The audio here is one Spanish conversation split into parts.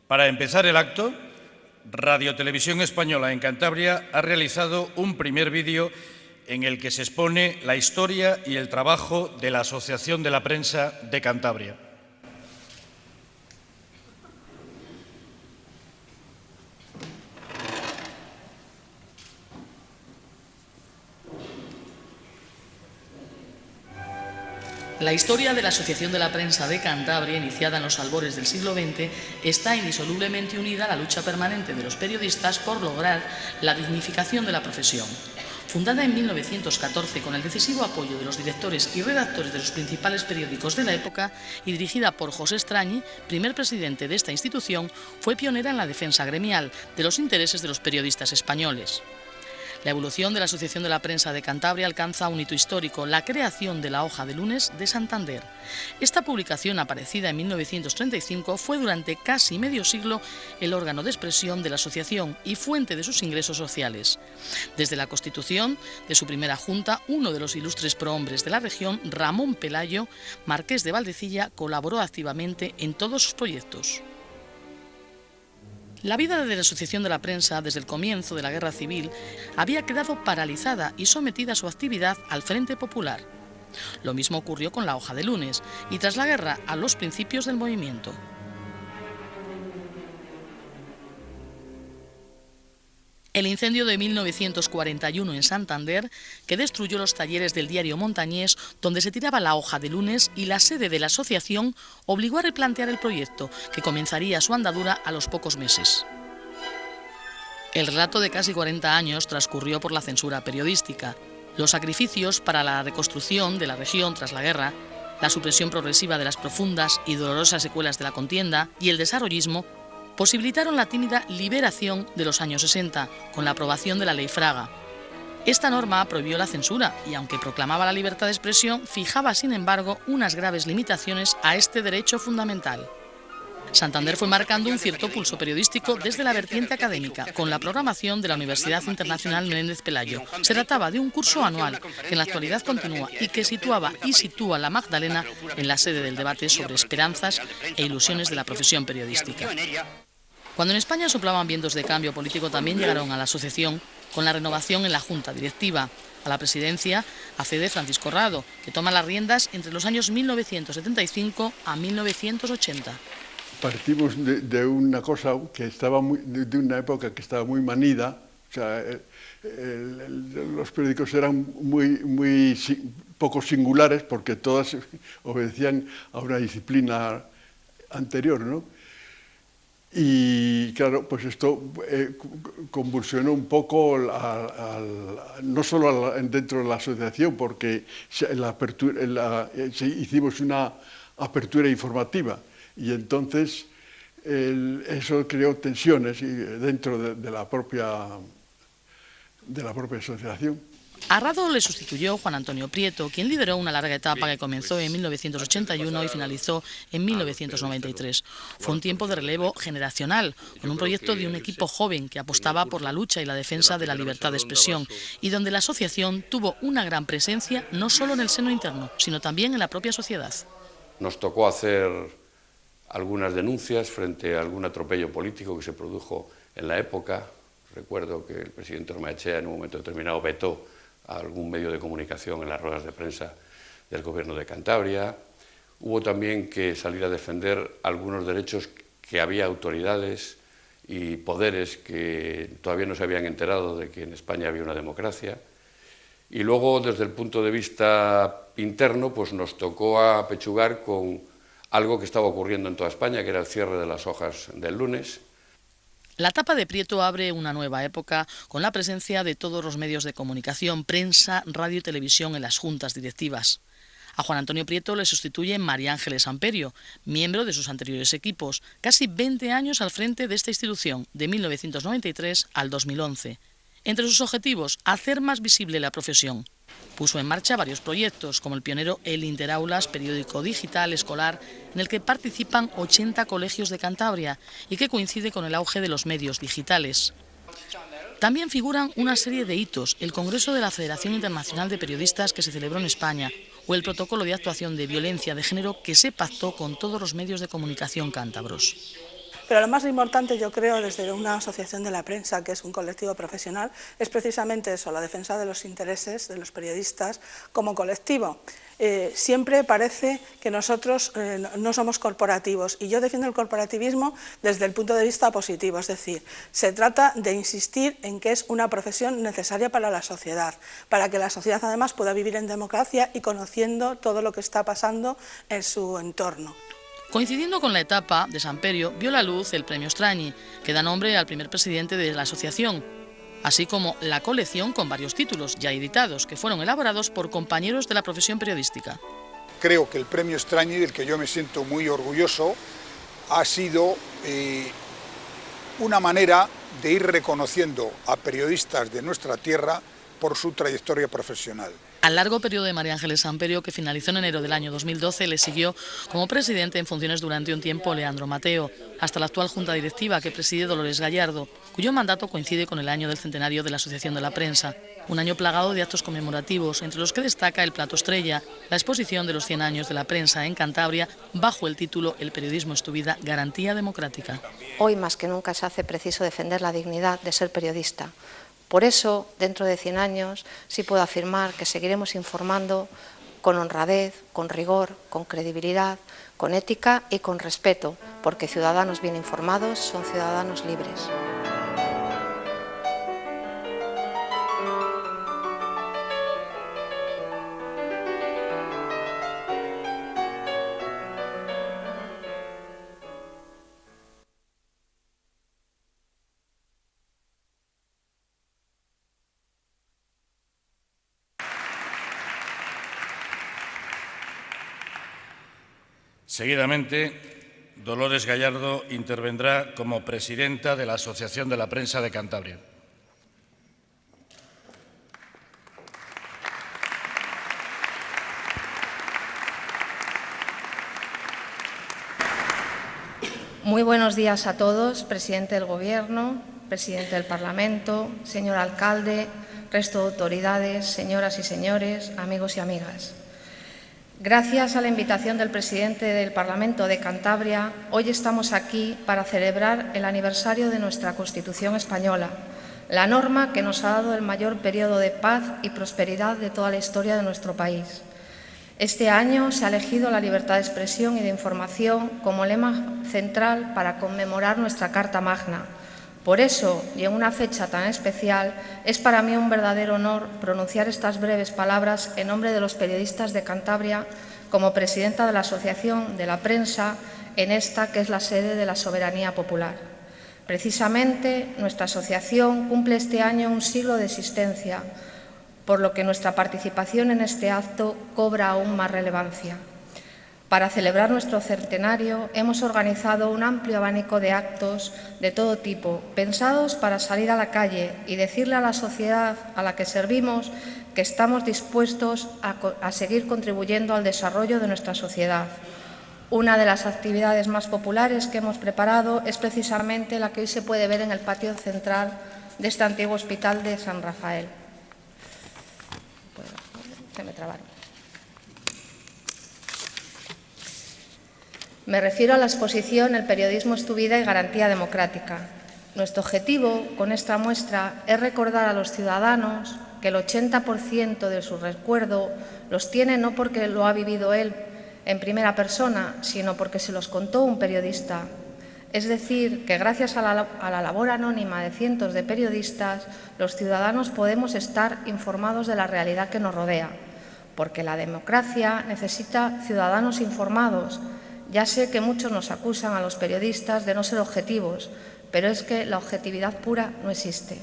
Para empezar el acto, Radio Televisión Española en Cantabria ha realizado un primer vídeo en el que se expone la historia y el trabajo de la Asociación de la Prensa de Cantabria. La historia de la Asociación de la Prensa de Cantabria, iniciada en los albores del siglo XX, está indisolublemente unida a la lucha permanente de los periodistas por lograr la dignificación de la profesión. Fundada en 1914 con el decisivo apoyo de los directores y redactores de los principales periódicos de la época y dirigida por José Estrañi, primer presidente de esta institución, fue pionera en la defensa gremial de los intereses de los periodistas españoles. La evolución de la Asociación de la Prensa de Cantabria alcanza un hito histórico, la creación de la Hoja de Lunes de Santander. Esta publicación, aparecida en 1935, fue durante casi medio siglo el órgano de expresión de la asociación y fuente de sus ingresos sociales. Desde la constitución de su primera junta, uno de los ilustres prohombres de la región, Ramón Pelayo, marqués de Valdecilla, colaboró activamente en todos sus proyectos. La vida de la Asociación de la Prensa, desde el comienzo de la Guerra Civil, había quedado paralizada y sometida su actividad al Frente Popular. Lo mismo ocurrió con la Hoja de Lunes y tras la guerra a los principios del movimiento. El incendio de 1941 en Santander, que destruyó los talleres del diario Montañés, donde se tiraba la Hoja de Lunes, y la sede de la asociación, obligó a replantear el proyecto, que comenzaría su andadura a los pocos meses. El relato de casi 40 años transcurrió por la censura periodística, los sacrificios para la reconstrucción de la región tras la guerra, la supresión progresiva de las profundas y dolorosas secuelas de la contienda y el desarrollismo posibilitaron la tímida liberación de los años 60, con la aprobación de la Ley Fraga. Esta norma prohibió la censura y, aunque proclamaba la libertad de expresión, fijaba, sin embargo, unas graves limitaciones a este derecho fundamental. Santander fue marcando un cierto pulso periodístico desde la vertiente académica, con la programación de la Universidad Internacional Menéndez Pelayo. Se trataba de un curso anual que en la actualidad continúa y que situaba y sitúa la Magdalena en la sede del debate sobre esperanzas e ilusiones de la profesión periodística. Cuando en España soplaban vientos de cambio político, también llegaron a la asociación con la renovación en la Junta Directiva. A la presidencia accede Francisco Rado, que toma las riendas entre los años 1975 a 1980. Partimos de una cosa que estaba de una época que estaba muy manida. O sea, los periódicos eran muy poco singulares porque todas obedecían a una disciplina anterior, ¿no? Y claro, pues esto convulsionó un poco, no solo dentro de la asociación, porque hicimos una apertura informativa y entonces eso creó tensiones dentro de la propia asociación. A Rado le sustituyó Juan Antonio Prieto, quien lideró una larga etapa que comenzó en 1981 y finalizó en 1993. Fue un tiempo de relevo generacional, con un proyecto de un equipo joven que apostaba por la lucha y la defensa de la libertad de expresión, y donde la asociación tuvo una gran presencia no solo en el seno interno, sino también en la propia sociedad. Nos tocó hacer algunas denuncias frente a algún atropello político que se produjo en la época. Recuerdo que el presidente Ormaechea en un momento determinado vetó a algún medio de comunicación en las ruedas de prensa del Gobierno de Cantabria. Hubo también que salir a defender algunos derechos que había autoridades y poderes que todavía no se habían enterado de que en España había una democracia. Y luego, desde el punto de vista interno, pues nos tocó apechugar con algo que estaba ocurriendo en toda España, que era el cierre de las hojas del Lunes. La etapa de Prieto abre una nueva época con la presencia de todos los medios de comunicación, prensa, radio y televisión en las juntas directivas. A Juan Antonio Prieto le sustituye María Ángeles Amperio, miembro de sus anteriores equipos, casi 20 años al frente de esta institución, de 1993 al 2011. Entre sus objetivos, hacer más visible la profesión. Puso en marcha varios proyectos, como el pionero El Interaulas, periódico digital escolar, en el que participan 80 colegios de Cantabria y que coincide con el auge de los medios digitales. También figuran una serie de hitos, el Congreso de la Federación Internacional de Periodistas que se celebró en España, o el protocolo de actuación de violencia de género que se pactó con todos los medios de comunicación cántabros. Pero lo más importante, yo creo, desde una asociación de la prensa, que es un colectivo profesional, es precisamente eso, la defensa de los intereses de los periodistas como colectivo. Siempre parece que nosotros no somos corporativos, y yo defiendo el corporativismo desde el punto de vista positivo, es decir, se trata de insistir en que es una profesión necesaria para la sociedad, para que la sociedad además pueda vivir en democracia y conociendo todo lo que está pasando en su entorno. Coincidiendo con la etapa de Samperio, vio la luz el Premio Strani, que da nombre al primer presidente de la asociación, así como la colección con varios títulos ya editados, que fueron elaborados por compañeros de la profesión periodística. Creo que el Premio Strani, del que yo me siento muy orgulloso, ha sido una manera de ir reconociendo a periodistas de nuestra tierra por su trayectoria profesional. Al largo periodo de María Ángeles Samperio, que finalizó en enero del año 2012, le siguió como presidente en funciones durante un tiempo Leandro Mateo, hasta la actual Junta Directiva que preside Dolores Gallardo, cuyo mandato coincide con el año del centenario de la Asociación de la Prensa, un año plagado de actos conmemorativos, entre los que destaca el plato estrella, la exposición de los 100 años de la prensa en Cantabria, bajo el título El periodismo es tu vida, garantía democrática. Hoy más que nunca se hace preciso defender la dignidad de ser periodista. Por eso, dentro de 100 años, sí puedo afirmar que seguiremos informando con honradez, con rigor, con credibilidad, con ética y con respeto, porque ciudadanos bien informados son ciudadanos libres. Seguidamente, Dolores Gallardo intervendrá como presidenta de la Asociación de la Prensa de Cantabria. Muy buenos días a todos, presidente del Gobierno, presidente del Parlamento, señor alcalde, resto de autoridades, señoras y señores, amigos y amigas. Gracias a la invitación del presidente del Parlamento de Cantabria, hoy estamos aquí para celebrar el aniversario de nuestra Constitución española, la norma que nos ha dado el mayor periodo de paz y prosperidad de toda la historia de nuestro país. Este año se ha elegido la libertad de expresión y de información como lema central para conmemorar nuestra Carta Magna. Por eso, y en una fecha tan especial, es para mí un verdadero honor pronunciar estas breves palabras en nombre de los periodistas de Cantabria como presidenta de la Asociación de la Prensa en esta que es la sede de la soberanía popular. Precisamente, nuestra asociación cumple este año un siglo de existencia, por lo que nuestra participación en este acto cobra aún más relevancia. Para celebrar nuestro centenario hemos organizado un amplio abanico de actos de todo tipo, pensados para salir a la calle y decirle a la sociedad a la que servimos que estamos dispuestos a seguir contribuyendo al desarrollo de nuestra sociedad. Una de las actividades más populares que hemos preparado es precisamente la que hoy se puede ver en el patio central de este antiguo hospital de San Rafael. Se me trabaron. Me refiero a la exposición El periodismo es tu vida y garantía democrática. Nuestro objetivo con esta muestra es recordar a los ciudadanos que el 80% de su recuerdo los tiene no porque lo ha vivido él en primera persona, sino porque se los contó un periodista. Es decir, que gracias a la labor anónima de cientos de periodistas, los ciudadanos podemos estar informados de la realidad que nos rodea, porque la democracia necesita ciudadanos informados. Ya sé que muchos nos acusan a los periodistas de no ser objetivos, pero es que la objetividad pura no existe.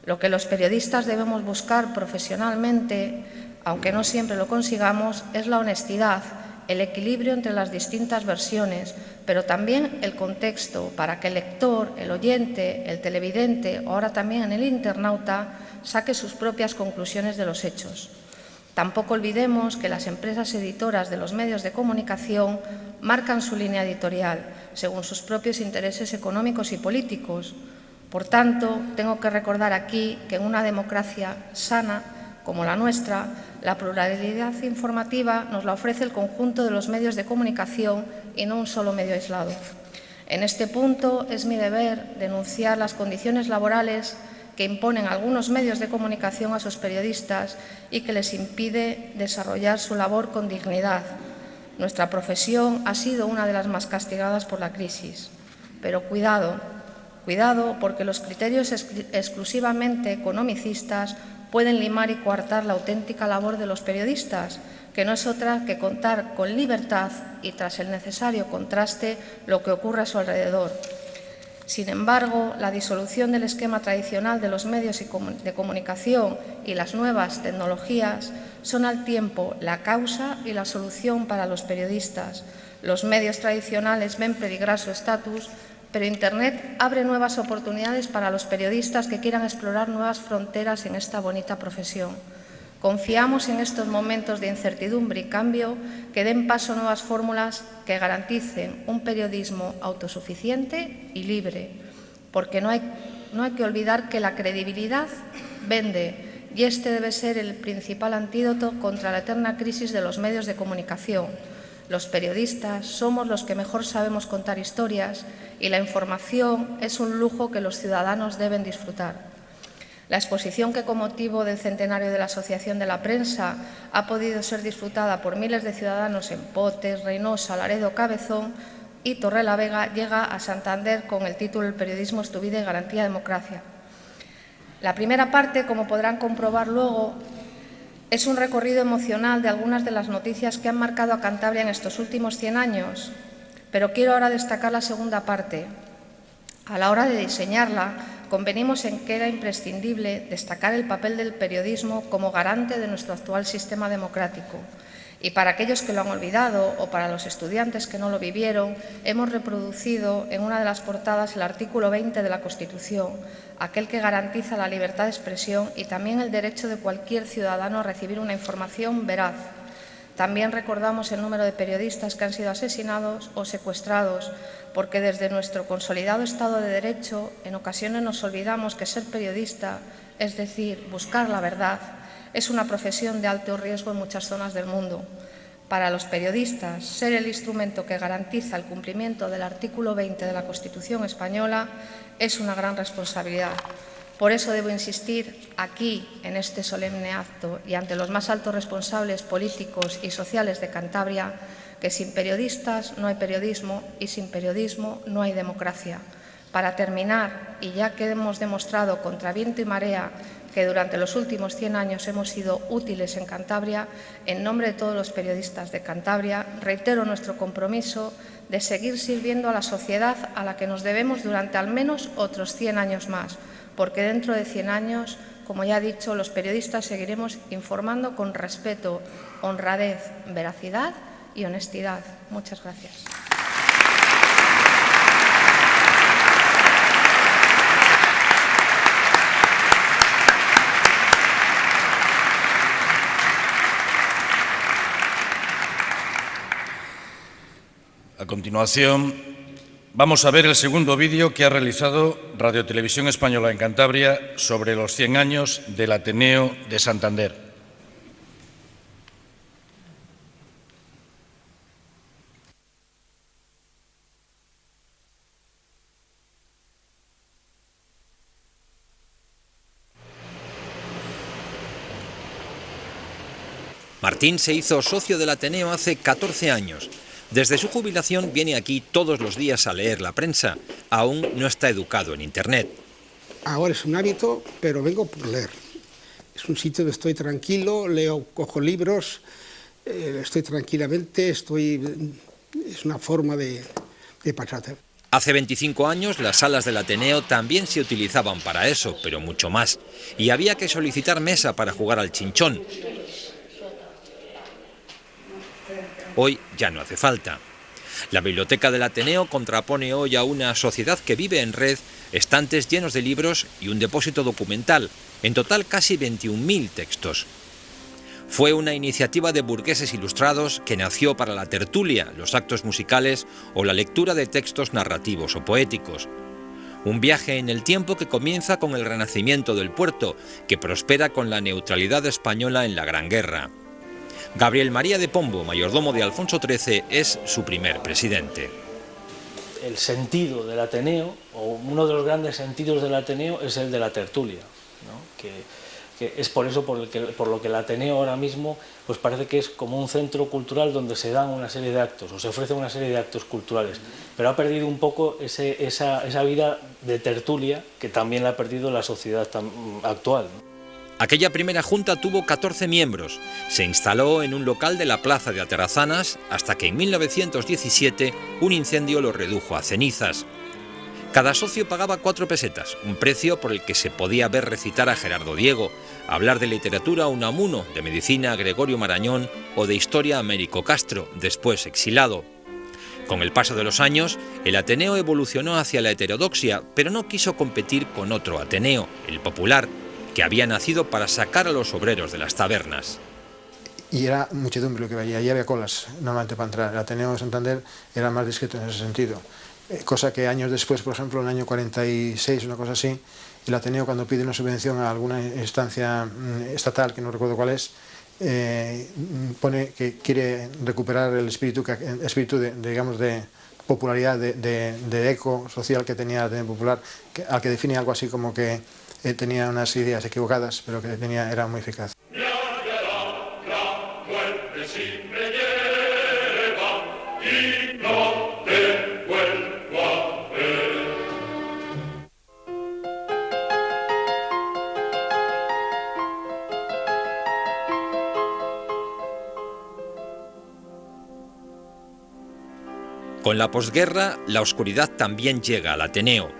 Lo que los periodistas debemos buscar profesionalmente, aunque no siempre lo consigamos, es la honestidad, el equilibrio entre las distintas versiones, pero también el contexto para que el lector, el oyente, el televidente o ahora también el internauta saque sus propias conclusiones de los hechos. Tampoco olvidemos que las empresas editoras de los medios de comunicación marcan su línea editorial según sus propios intereses económicos y políticos. Por tanto, tengo que recordar aquí que en una democracia sana como la nuestra, la pluralidad informativa nos la ofrece el conjunto de los medios de comunicación y no un solo medio aislado. En este punto es mi deber denunciar las condiciones laborales que imponen algunos medios de comunicación a sus periodistas y que les impide desarrollar su labor con dignidad. Nuestra profesión ha sido una de las más castigadas por la crisis. Pero cuidado, cuidado, porque los criterios exclusivamente economicistas pueden limar y coartar la auténtica labor de los periodistas, que no es otra que contar con libertad y, tras el necesario contraste, lo que ocurre a su alrededor. Sin embargo, la disolución del esquema tradicional de los medios de comunicación y las nuevas tecnologías son al tiempo la causa y la solución para los periodistas. Los medios tradicionales ven peligrar su estatus, pero Internet abre nuevas oportunidades para los periodistas que quieran explorar nuevas fronteras en esta bonita profesión. Confiamos en estos momentos de incertidumbre y cambio que den paso a nuevas fórmulas que garanticen un periodismo autosuficiente y libre, porque no hay que olvidar que la credibilidad vende y este debe ser el principal antídoto contra la eterna crisis de los medios de comunicación. Los periodistas somos los que mejor sabemos contar historias y la información es un lujo que los ciudadanos deben disfrutar. La exposición que con motivo del centenario de la Asociación de la Prensa ha podido ser disfrutada por miles de ciudadanos en Potes, Reynosa, Laredo, Cabezón y Torrelavega llega a Santander con el título El periodismo es tu vida y garantía de democracia. La primera parte, como podrán comprobar luego, es un recorrido emocional de algunas de las noticias que han marcado a Cantabria en estos últimos 100 años, pero quiero ahora destacar la segunda parte. A la hora de diseñarla, convenimos en que era imprescindible destacar el papel del periodismo como garante de nuestro actual sistema democrático. Y para aquellos que lo han olvidado o para los estudiantes que no lo vivieron, hemos reproducido en una de las portadas el artículo 20 de la Constitución, aquel que garantiza la libertad de expresión y también el derecho de cualquier ciudadano a recibir una información veraz. También recordamos el número de periodistas que han sido asesinados o secuestrados, porque desde nuestro consolidado Estado de Derecho en ocasiones nos olvidamos que ser periodista, es decir, buscar la verdad, es una profesión de alto riesgo en muchas zonas del mundo. Para los periodistas, ser el instrumento que garantiza el cumplimiento del artículo 20 de la Constitución española es una gran responsabilidad. Por eso debo insistir aquí, en este solemne acto y ante los más altos responsables políticos y sociales de Cantabria, que sin periodistas no hay periodismo y sin periodismo no hay democracia. Para terminar, y ya que hemos demostrado contra viento y marea que durante los últimos 100 años hemos sido útiles en Cantabria, en nombre de todos los periodistas de Cantabria, reitero nuestro compromiso de seguir sirviendo a la sociedad a la que nos debemos durante al menos otros 100 años más, porque dentro de 100 años, como ya he dicho, los periodistas seguiremos informando con respeto, honradez, veracidad y honestidad. Muchas gracias. A continuación, vamos a ver el segundo vídeo que ha realizado Radio Televisión Española en Cantabria sobre los 100 años del Ateneo de Santander. Martín se hizo socio del Ateneo hace 14 años. Desde su jubilación viene aquí todos los días a leer la prensa. Aún no está educado en Internet. Ahora es un hábito, pero vengo por leer. Es un sitio donde estoy tranquilo, leo, cojo libros, estoy tranquilamente, es una forma de pasar. Hace 25 años las salas del Ateneo también se utilizaban para eso, pero mucho más. Y había que solicitar mesa para jugar al chinchón. Hoy ya no hace falta. La biblioteca del Ateneo contrapone hoy a una sociedad que vive en red, estantes llenos de libros y un depósito documental, en total casi 21.000 textos. Fue una iniciativa de burgueses ilustrados que nació para la tertulia, los actos musicales o la lectura de textos narrativos o poéticos. Un viaje en el tiempo que comienza con el renacimiento del puerto, que prospera con la neutralidad española en la Gran Guerra. Gabriel María de Pombo, mayordomo de Alfonso XIII, es su primer presidente. el sentido del Ateneo, o uno de los grandes sentidos del Ateneo, es el de la tertulia, ¿no? Que es por eso por lo que el Ateneo ahora mismo pues parece que es como un centro cultural donde se dan una serie de actos, o se ofrecen una serie de actos culturales, pero ha perdido un poco esa vida de tertulia que también la ha perdido la sociedad actual, ¿no? Aquella primera junta tuvo 14 miembros. Se instaló en un local de la plaza de Atarazanas hasta que en 1917 un incendio lo redujo a cenizas. Cada socio pagaba 4 pesetas, un precio por el que se podía ver recitar a Gerardo Diego, hablar de literatura a Unamuno, de medicina a Gregorio Marañón o de historia a Américo Castro, después exilado. Con el paso de los años, el Ateneo evolucionó hacia la heterodoxia, pero no quiso competir con otro Ateneo, el popular, que había nacido para sacar a los obreros de las tabernas. Y era muchedumbre lo que veía, y había colas normalmente para entrar. El Ateneo de Santander era más discreto en ese sentido. Cosa que años después, por ejemplo, en el año 46, una cosa así, el Ateneo cuando pide una subvención a alguna instancia estatal, que no recuerdo cuál es, pone que quiere recuperar el espíritu de popularidad, de eco social que tenía el Ateneo Popular, al que define algo así como que tenía unas ideas equivocadas, pero que era muy eficaz. Con la posguerra, la oscuridad también llega al Ateneo.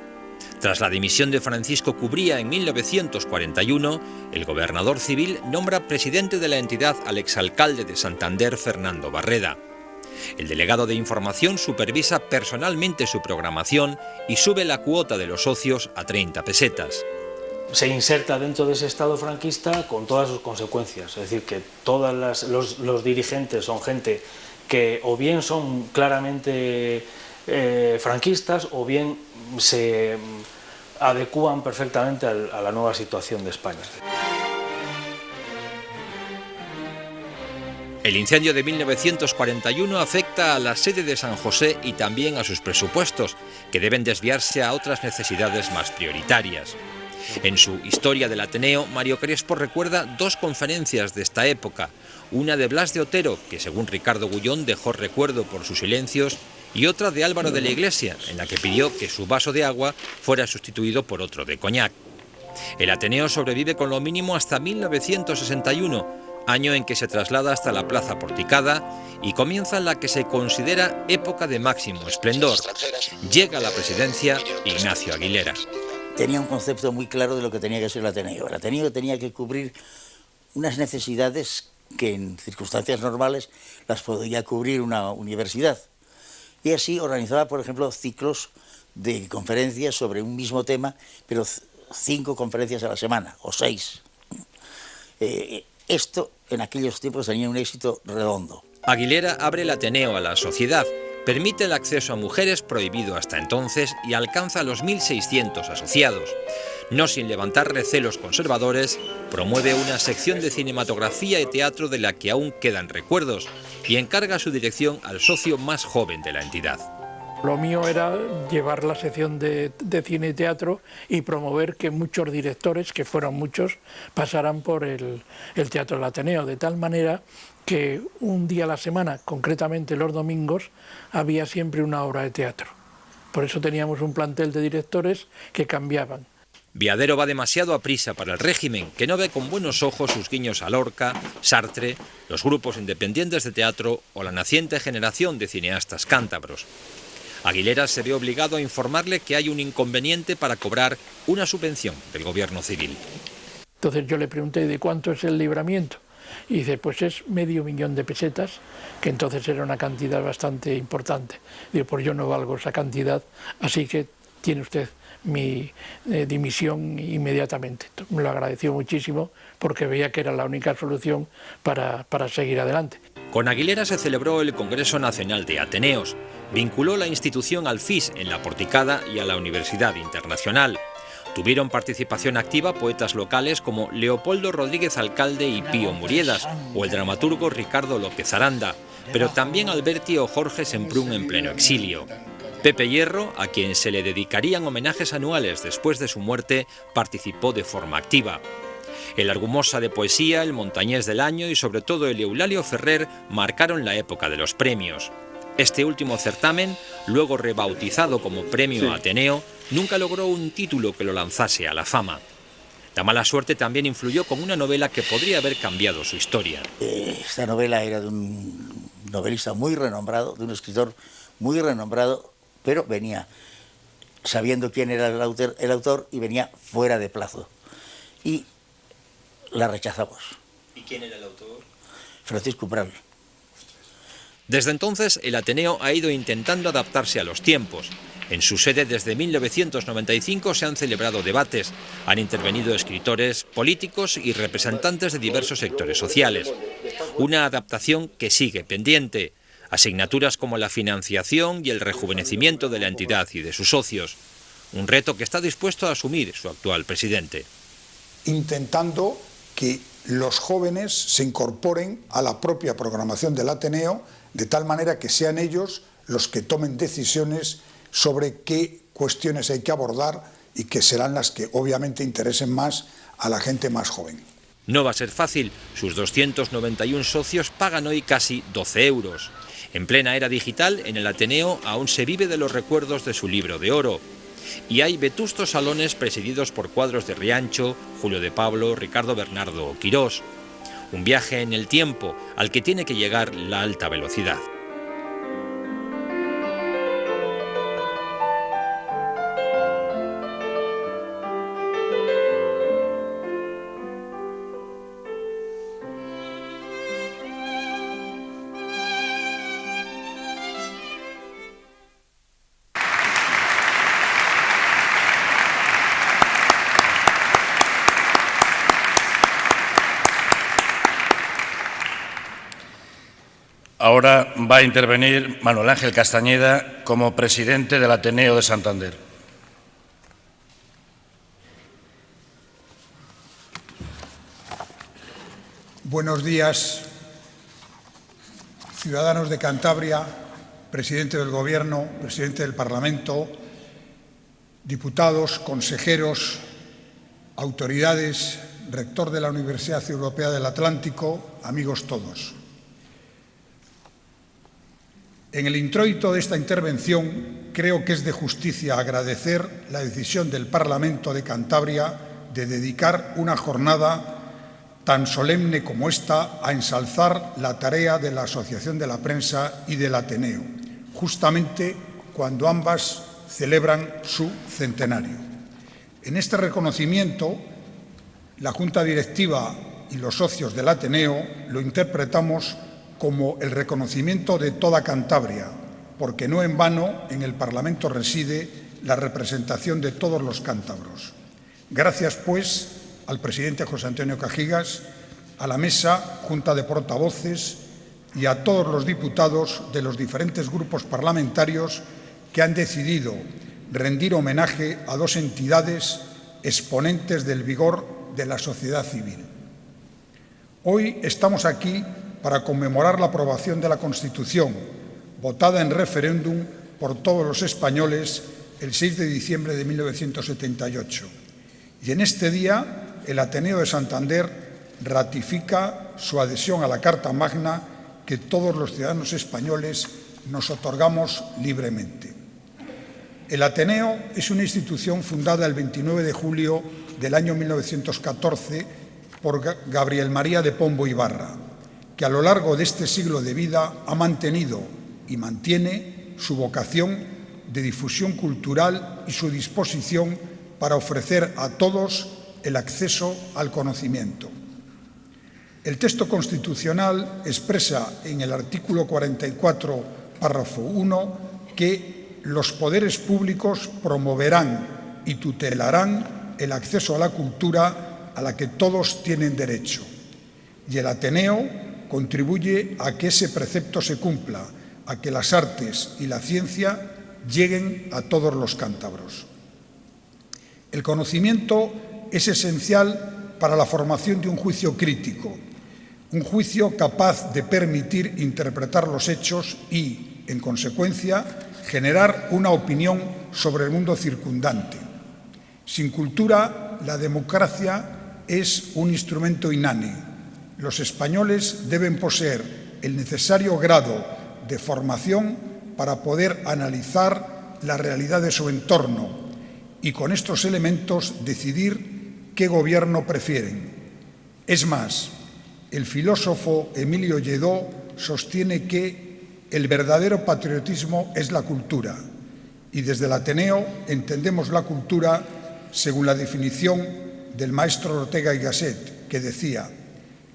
Tras la dimisión de Francisco Cubría en 1941, el gobernador civil nombra presidente de la entidad al exalcalde de Santander, Fernando Barreda. El delegado de información supervisa personalmente su programación y sube la cuota de los socios a 30 pesetas. Se inserta dentro de ese Estado franquista con todas sus consecuencias, es decir, que todos los dirigentes son gente que o bien son claramente franquistas o bien se adecúan perfectamente a la nueva situación de España. El incendio de 1941 afecta a la sede de San José y también a sus presupuestos, que deben desviarse a otras necesidades más prioritarias. En su Historia del Ateneo, Mario Crespo recuerda 2 conferencias de esta época, una de Blas de Otero, que según Ricardo Gullón dejó recuerdo por sus silencios, y otra de Álvaro de la Iglesia, en la que pidió que su vaso de agua fuera sustituido por otro de coñac. El Ateneo sobrevive con lo mínimo hasta 1961, año en que se traslada hasta la Plaza Porticada y comienza la que se considera época de máximo esplendor. Llega a la presidencia Ignacio Aguilera. Tenía un concepto muy claro de lo que tenía que ser el Ateneo. El Ateneo tenía que cubrir unas necesidades que en circunstancias normales las podía cubrir una universidad. Y así organizaba, por ejemplo, ciclos de conferencias sobre un mismo tema, pero 5 conferencias a la semana, o 6. Esto en aquellos tiempos tenía un éxito redondo. Aguilera abre el Ateneo a la sociedad, permite el acceso a mujeres prohibido hasta entonces y alcanza los 1.600 asociados. No sin levantar recelos conservadores, promueve una sección de cinematografía y teatro de la que aún quedan recuerdos y encarga su dirección al socio más joven de la entidad. Lo mío era llevar la sección de cine y teatro y promover que muchos directores, que fueron muchos, pasaran por el Teatro del Ateneo, de tal manera que un día a la semana, concretamente los domingos, había siempre una obra de teatro. Por eso teníamos un plantel de directores que cambiaban. Viadero va demasiado a prisa para el régimen, que no ve con buenos ojos sus guiños a Lorca, Sartre, los grupos independientes de teatro o la naciente generación de cineastas cántabros. Aguilera se ve obligado a informarle que hay un inconveniente para cobrar una subvención del gobierno civil. Entonces yo le pregunté de cuánto es el libramiento y dice, pues es $500.000 de pesetas, que entonces era una cantidad bastante importante. Digo, pues yo no valgo esa cantidad, así que tiene usted mi dimisión inmediatamente. Me lo agradeció muchísimo porque veía que era la única solución para seguir adelante. Con Aguilera se celebró el Congreso Nacional de Ateneos. Vinculó la institución al FIS en la Porticada y a la Universidad Internacional. Tuvieron participación activa poetas locales como Leopoldo Rodríguez Alcalde y Pío Muriedas, o el dramaturgo Ricardo López Aranda, pero también Alberti o Jorge Semprún en pleno exilio. Pepe Hierro, a quien se le dedicarían homenajes anuales después de su muerte, participó de forma activa. El Argumosa de Poesía, el Montañés del Año y sobre todo el Eulalio Ferrer marcaron la época de los premios. Este último certamen, luego rebautizado como Premio Ateneo, nunca logró un título que lo lanzase a la fama. La mala suerte también influyó con una novela que podría haber cambiado su historia. Esta novela era de un novelista muy renombrado, de un escritor muy renombrado, pero venía sabiendo quién era el autor y venía fuera de plazo. Y la rechazamos. ¿Y quién era el autor? Francisco Pral. Desde entonces, el Ateneo ha ido intentando adaptarse a los tiempos. En su sede desde 1995 se han celebrado debates, han intervenido escritores, políticos y representantes de diversos sectores sociales. Una adaptación que sigue pendiente. Asignaturas como la financiación y el rejuvenecimiento de la entidad y de sus socios. Un reto que está dispuesto a asumir su actual presidente. Intentando que los jóvenes se incorporen a la propia programación del Ateneo, de tal manera que sean ellos los que tomen decisiones sobre qué cuestiones hay que abordar y que serán las que obviamente interesen más a la gente más joven. No va a ser fácil. Sus 291 socios pagan hoy casi 12 euros. En plena era digital, en el Ateneo aún se vive de los recuerdos de su libro de oro. Y hay vetustos salones presididos por cuadros de Riancho, Julio de Pablo, Ricardo Bernardo o Quirós. Un viaje en el tiempo al que tiene que llegar la alta velocidad. Ahora va a intervenir Manuel Ángel Castañeda como presidente del Ateneo de Santander. Buenos días, ciudadanos de Cantabria, presidente del Gobierno, presidente del Parlamento, diputados, consejeros, autoridades, rector de la Universidad Europea del Atlántico, amigos todos. En el introito de esta intervención creo que es de justicia agradecer la decisión del Parlamento de Cantabria de dedicar una jornada tan solemne como esta a ensalzar la tarea de la Asociación de la Prensa y del Ateneo, justamente cuando ambas celebran su centenario. En este reconocimiento, la Junta Directiva y los socios del Ateneo lo interpretamos como el reconocimiento de toda Cantabria, porque no en vano en el Parlamento reside la representación de todos los cántabros. Gracias, pues, al presidente José Antonio Cajigas, a la mesa, Junta de Portavoces y a todos los diputados de los diferentes grupos parlamentarios que han decidido rendir homenaje a dos entidades exponentes del vigor de la sociedad civil. Hoy estamos aquí para conmemorar la aprobación de la Constitución, votada en referéndum por todos los españoles el 6 de diciembre de 1978. Y en este día, el Ateneo de Santander ratifica su adhesión a la Carta Magna que todos los ciudadanos españoles nos otorgamos libremente. El Ateneo es una institución fundada el 29 de julio del año 1914 por Gabriel María de Pombo Ibarra, que a lo largo de este siglo de vida ha mantenido y mantiene su vocación de difusión cultural y su disposición para ofrecer a todos el acceso al conocimiento. El texto constitucional expresa en el artículo 44, párrafo 1, que los poderes públicos promoverán y tutelarán el acceso a la cultura a la que todos tienen derecho. Y el Ateneo contribuye a que ese precepto se cumpla, a que las artes y la ciencia lleguen a todos los cántabros. El conocimiento es esencial para la formación de un juicio crítico, un juicio capaz de permitir interpretar los hechos y, en consecuencia, generar una opinión sobre el mundo circundante. Sin cultura, la democracia es un instrumento inane. Los españoles deben poseer el necesario grado de formación para poder analizar la realidad de su entorno y con estos elementos decidir qué gobierno prefieren. Es más, el filósofo Emilio Lledó sostiene que el verdadero patriotismo es la cultura y desde el Ateneo entendemos la cultura según la definición del maestro Ortega y Gasset, que decía: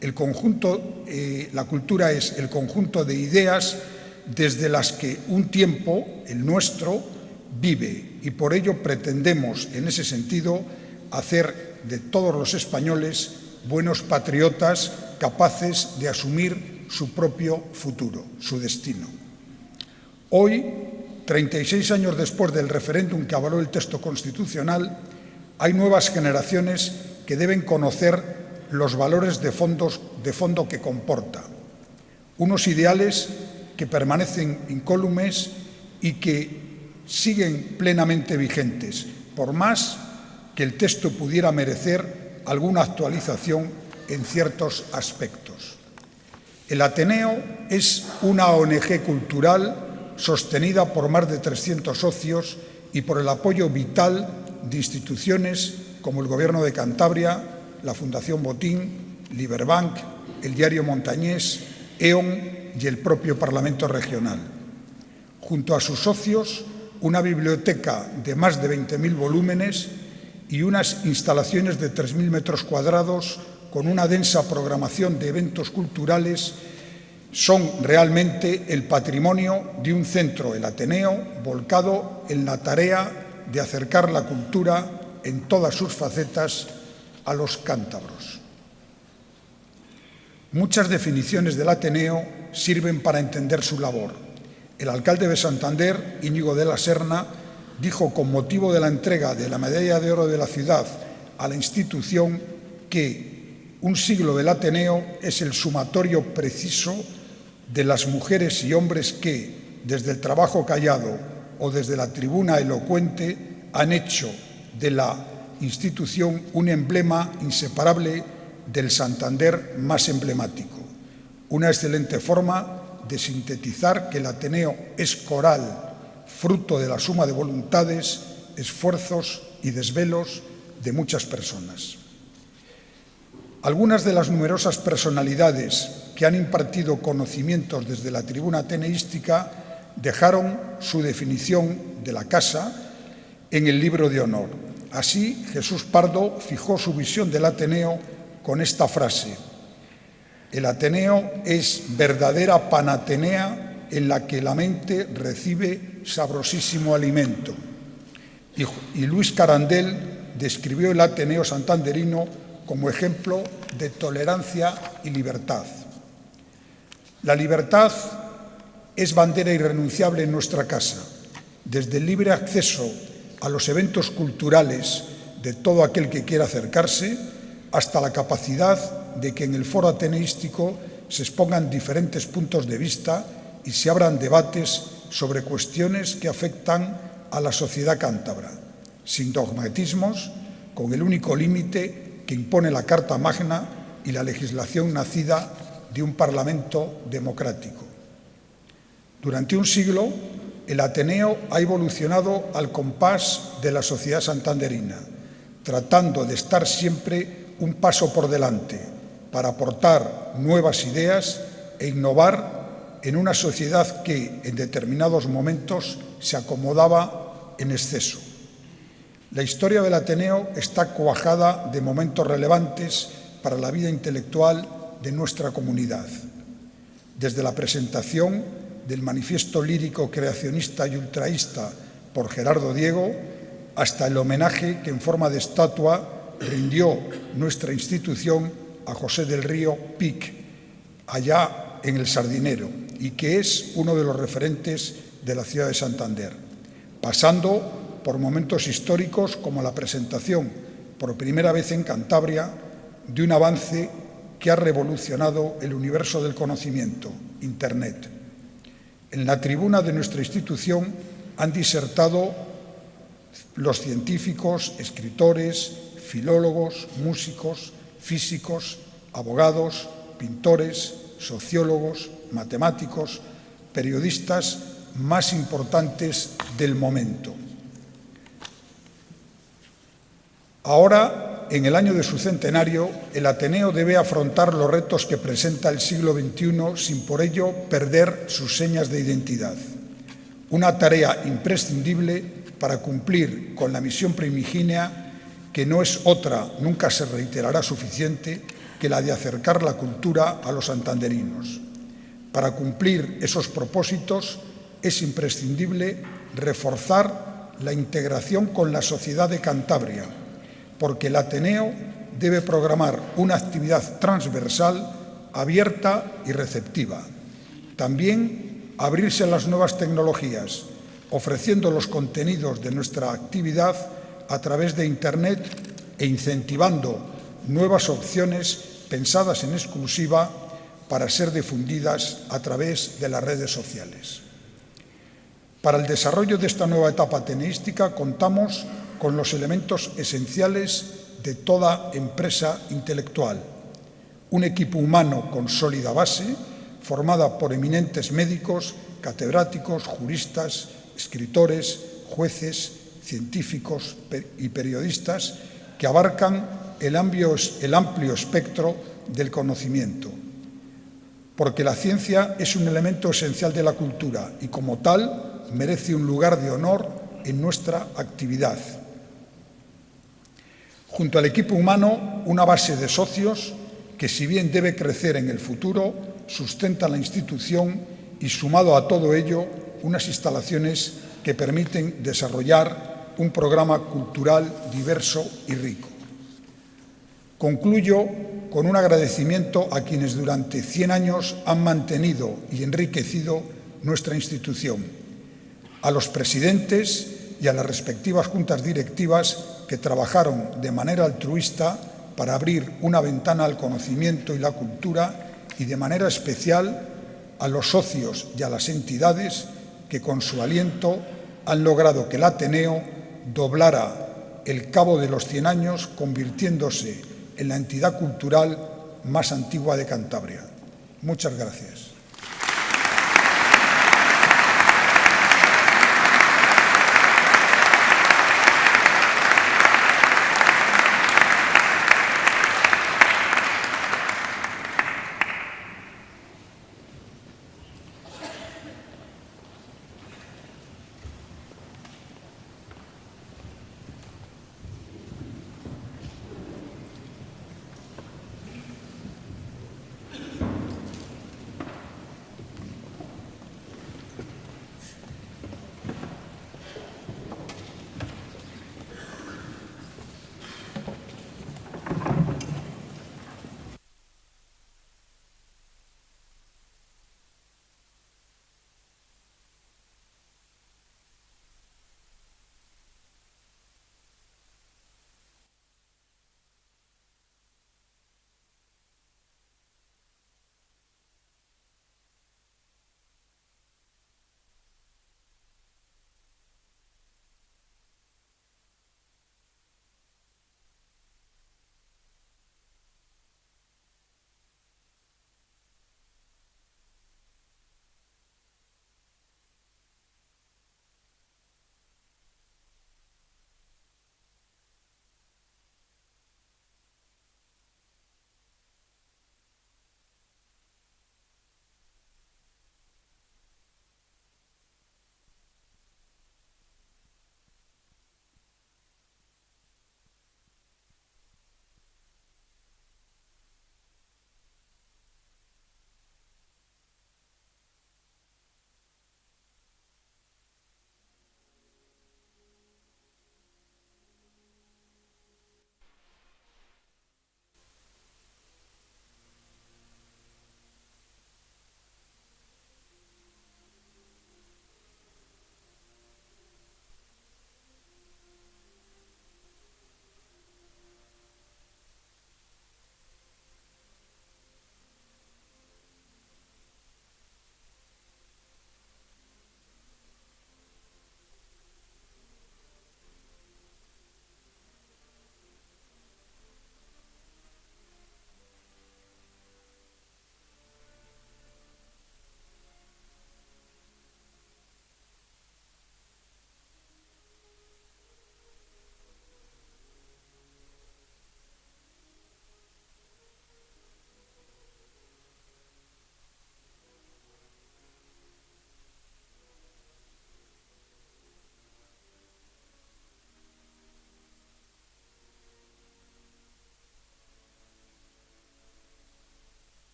la cultura es el conjunto de ideas desde las que un tiempo, el nuestro, vive, y por ello pretendemos, en ese sentido, hacer de todos los españoles buenos patriotas capaces de asumir su propio futuro, su destino. Hoy, 36 años después del referéndum que avaló el texto constitucional, hay nuevas generaciones que deben conocer los valores de fondo que comporta. Unos ideales que permanecen incólumes y que siguen plenamente vigentes, por más que el texto pudiera merecer alguna actualización en ciertos aspectos. El Ateneo es una ONG cultural sostenida por más de 300 socios y por el apoyo vital de instituciones como el Gobierno de Cantabria, la Fundación Botín, Liberbank, el Diario Montañés, E.ON y el propio Parlamento Regional. Junto a sus socios, una biblioteca de más de 20.000 volúmenes y unas instalaciones de 3.000 metros cuadrados con una densa programación de eventos culturales son realmente el patrimonio de un centro, el Ateneo, volcado en la tarea de acercar la cultura en todas sus facetas a los cántabros. Muchas definiciones del Ateneo sirven para entender su labor. El alcalde de Santander, Íñigo de la Serna, dijo con motivo de la entrega de la Medalla de Oro de la ciudad a la institución que un siglo del Ateneo es el sumatorio preciso de las mujeres y hombres que, desde el trabajo callado o desde la tribuna elocuente, han hecho de la institución un emblema inseparable del Santander más emblemático. Una excelente forma de sintetizar que el Ateneo es coral, fruto de la suma de voluntades, esfuerzos y desvelos de muchas personas. Algunas de las numerosas personalidades que han impartido conocimientos desde la tribuna ateneística dejaron su definición de la casa en el libro de honor. Así, Jesús Pardo fijó su visión del Ateneo con esta frase: el Ateneo es verdadera panatenea en la que la mente recibe sabrosísimo alimento. Y Luis Carandel describió el Ateneo santanderino como ejemplo de tolerancia y libertad. La libertad es bandera irrenunciable en nuestra casa, desde el libre acceso a los eventos culturales de todo aquel que quiera acercarse, hasta la capacidad de que en el foro ateneístico se expongan diferentes puntos de vista y se abran debates sobre cuestiones que afectan a la sociedad cántabra, sin dogmatismos, con el único límite que impone la Carta Magna y la legislación nacida de un Parlamento democrático. Durante un siglo, el Ateneo ha evolucionado al compás de la sociedad santanderina, tratando de estar siempre un paso por delante para aportar nuevas ideas e innovar en una sociedad que, en determinados momentos, se acomodaba en exceso. La historia del Ateneo está cuajada de momentos relevantes para la vida intelectual de nuestra comunidad. Desde la presentación del manifiesto lírico creacionista y ultraísta por Gerardo Diego, hasta el homenaje que en forma de estatua rindió nuestra institución a José del Río Pic, allá en el Sardinero, y que es uno de los referentes de la ciudad de Santander, pasando por momentos históricos como la presentación, por primera vez en Cantabria, de un avance que ha revolucionado el universo del conocimiento, Internet. En la tribuna de nuestra institución han disertado los científicos, escritores, filólogos, músicos, físicos, abogados, pintores, sociólogos, matemáticos, periodistas más importantes del momento. Ahora, en el año de su centenario, el Ateneo debe afrontar los retos que presenta el siglo XXI sin por ello perder sus señas de identidad. Una tarea imprescindible para cumplir con la misión primigenia, que no es otra, nunca se reiterará suficiente, que la de acercar la cultura a los santanderinos. Para cumplir esos propósitos es imprescindible reforzar la integración con la sociedad de Cantabria, porque el Ateneo debe programar una actividad transversal, abierta y receptiva. También abrirse a las nuevas tecnologías, ofreciendo los contenidos de nuestra actividad a través de Internet e incentivando nuevas opciones pensadas en exclusiva para ser difundidas a través de las redes sociales. Para el desarrollo de esta nueva etapa ateneística contamos con los elementos esenciales de toda empresa intelectual. Un equipo humano con sólida base, formada por eminentes médicos, catedráticos, juristas, escritores, jueces, científicos y periodistas que abarcan el amplio espectro del conocimiento. Porque la ciencia es un elemento esencial de la cultura y, como tal, merece un lugar de honor en nuestra actividad. Junto al equipo humano, una base de socios que, si bien debe crecer en el futuro, sustenta la institución y, sumado a todo ello, unas instalaciones que permiten desarrollar un programa cultural diverso y rico. Concluyo con un agradecimiento a quienes durante 100 años han mantenido y enriquecido nuestra institución, a los presidentes y a las respectivas juntas directivas que trabajaron de manera altruista para abrir una ventana al conocimiento y la cultura, y de manera especial a los socios y a las entidades que con su aliento han logrado que el Ateneo doblara el cabo de los 100 años, convirtiéndose en la entidad cultural más antigua de Cantabria. Muchas gracias.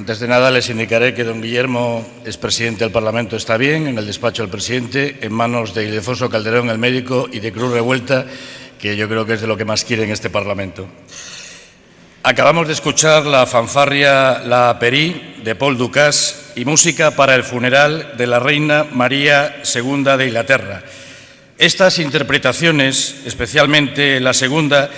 Antes de nada les indicaré que don Guillermo, expresidente del Parlamento, está bien en el despacho del presidente, en manos de Ildefonso Calderón, el médico, y de Cruz Revuelta, que yo creo que es de lo que más quiere en este Parlamento. Acabamos de escuchar la fanfarria La Perí de Paul Dukas y música para el funeral de la reina María II de Inglaterra. Estas interpretaciones, especialmente la segunda,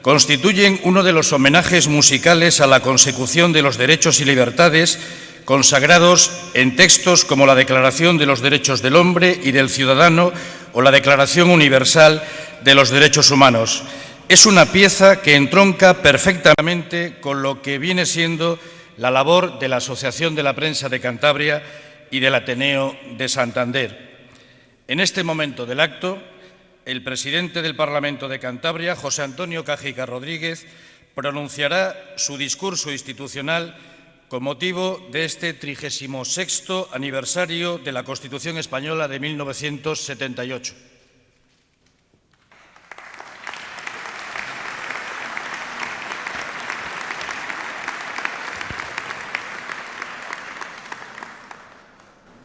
constituyen uno de los homenajes musicales a la consecución de los derechos y libertades consagrados en textos como la Declaración de los Derechos del Hombre y del Ciudadano o la Declaración Universal de los Derechos Humanos. Es una pieza que entronca perfectamente con lo que viene siendo la labor de la Asociación de la Prensa de Cantabria y del Ateneo de Santander. En este momento del acto, el presidente del Parlamento de Cantabria, José Antonio Cajica Rodríguez, pronunciará su discurso institucional con motivo de este 36º aniversario de la Constitución Española de 1978.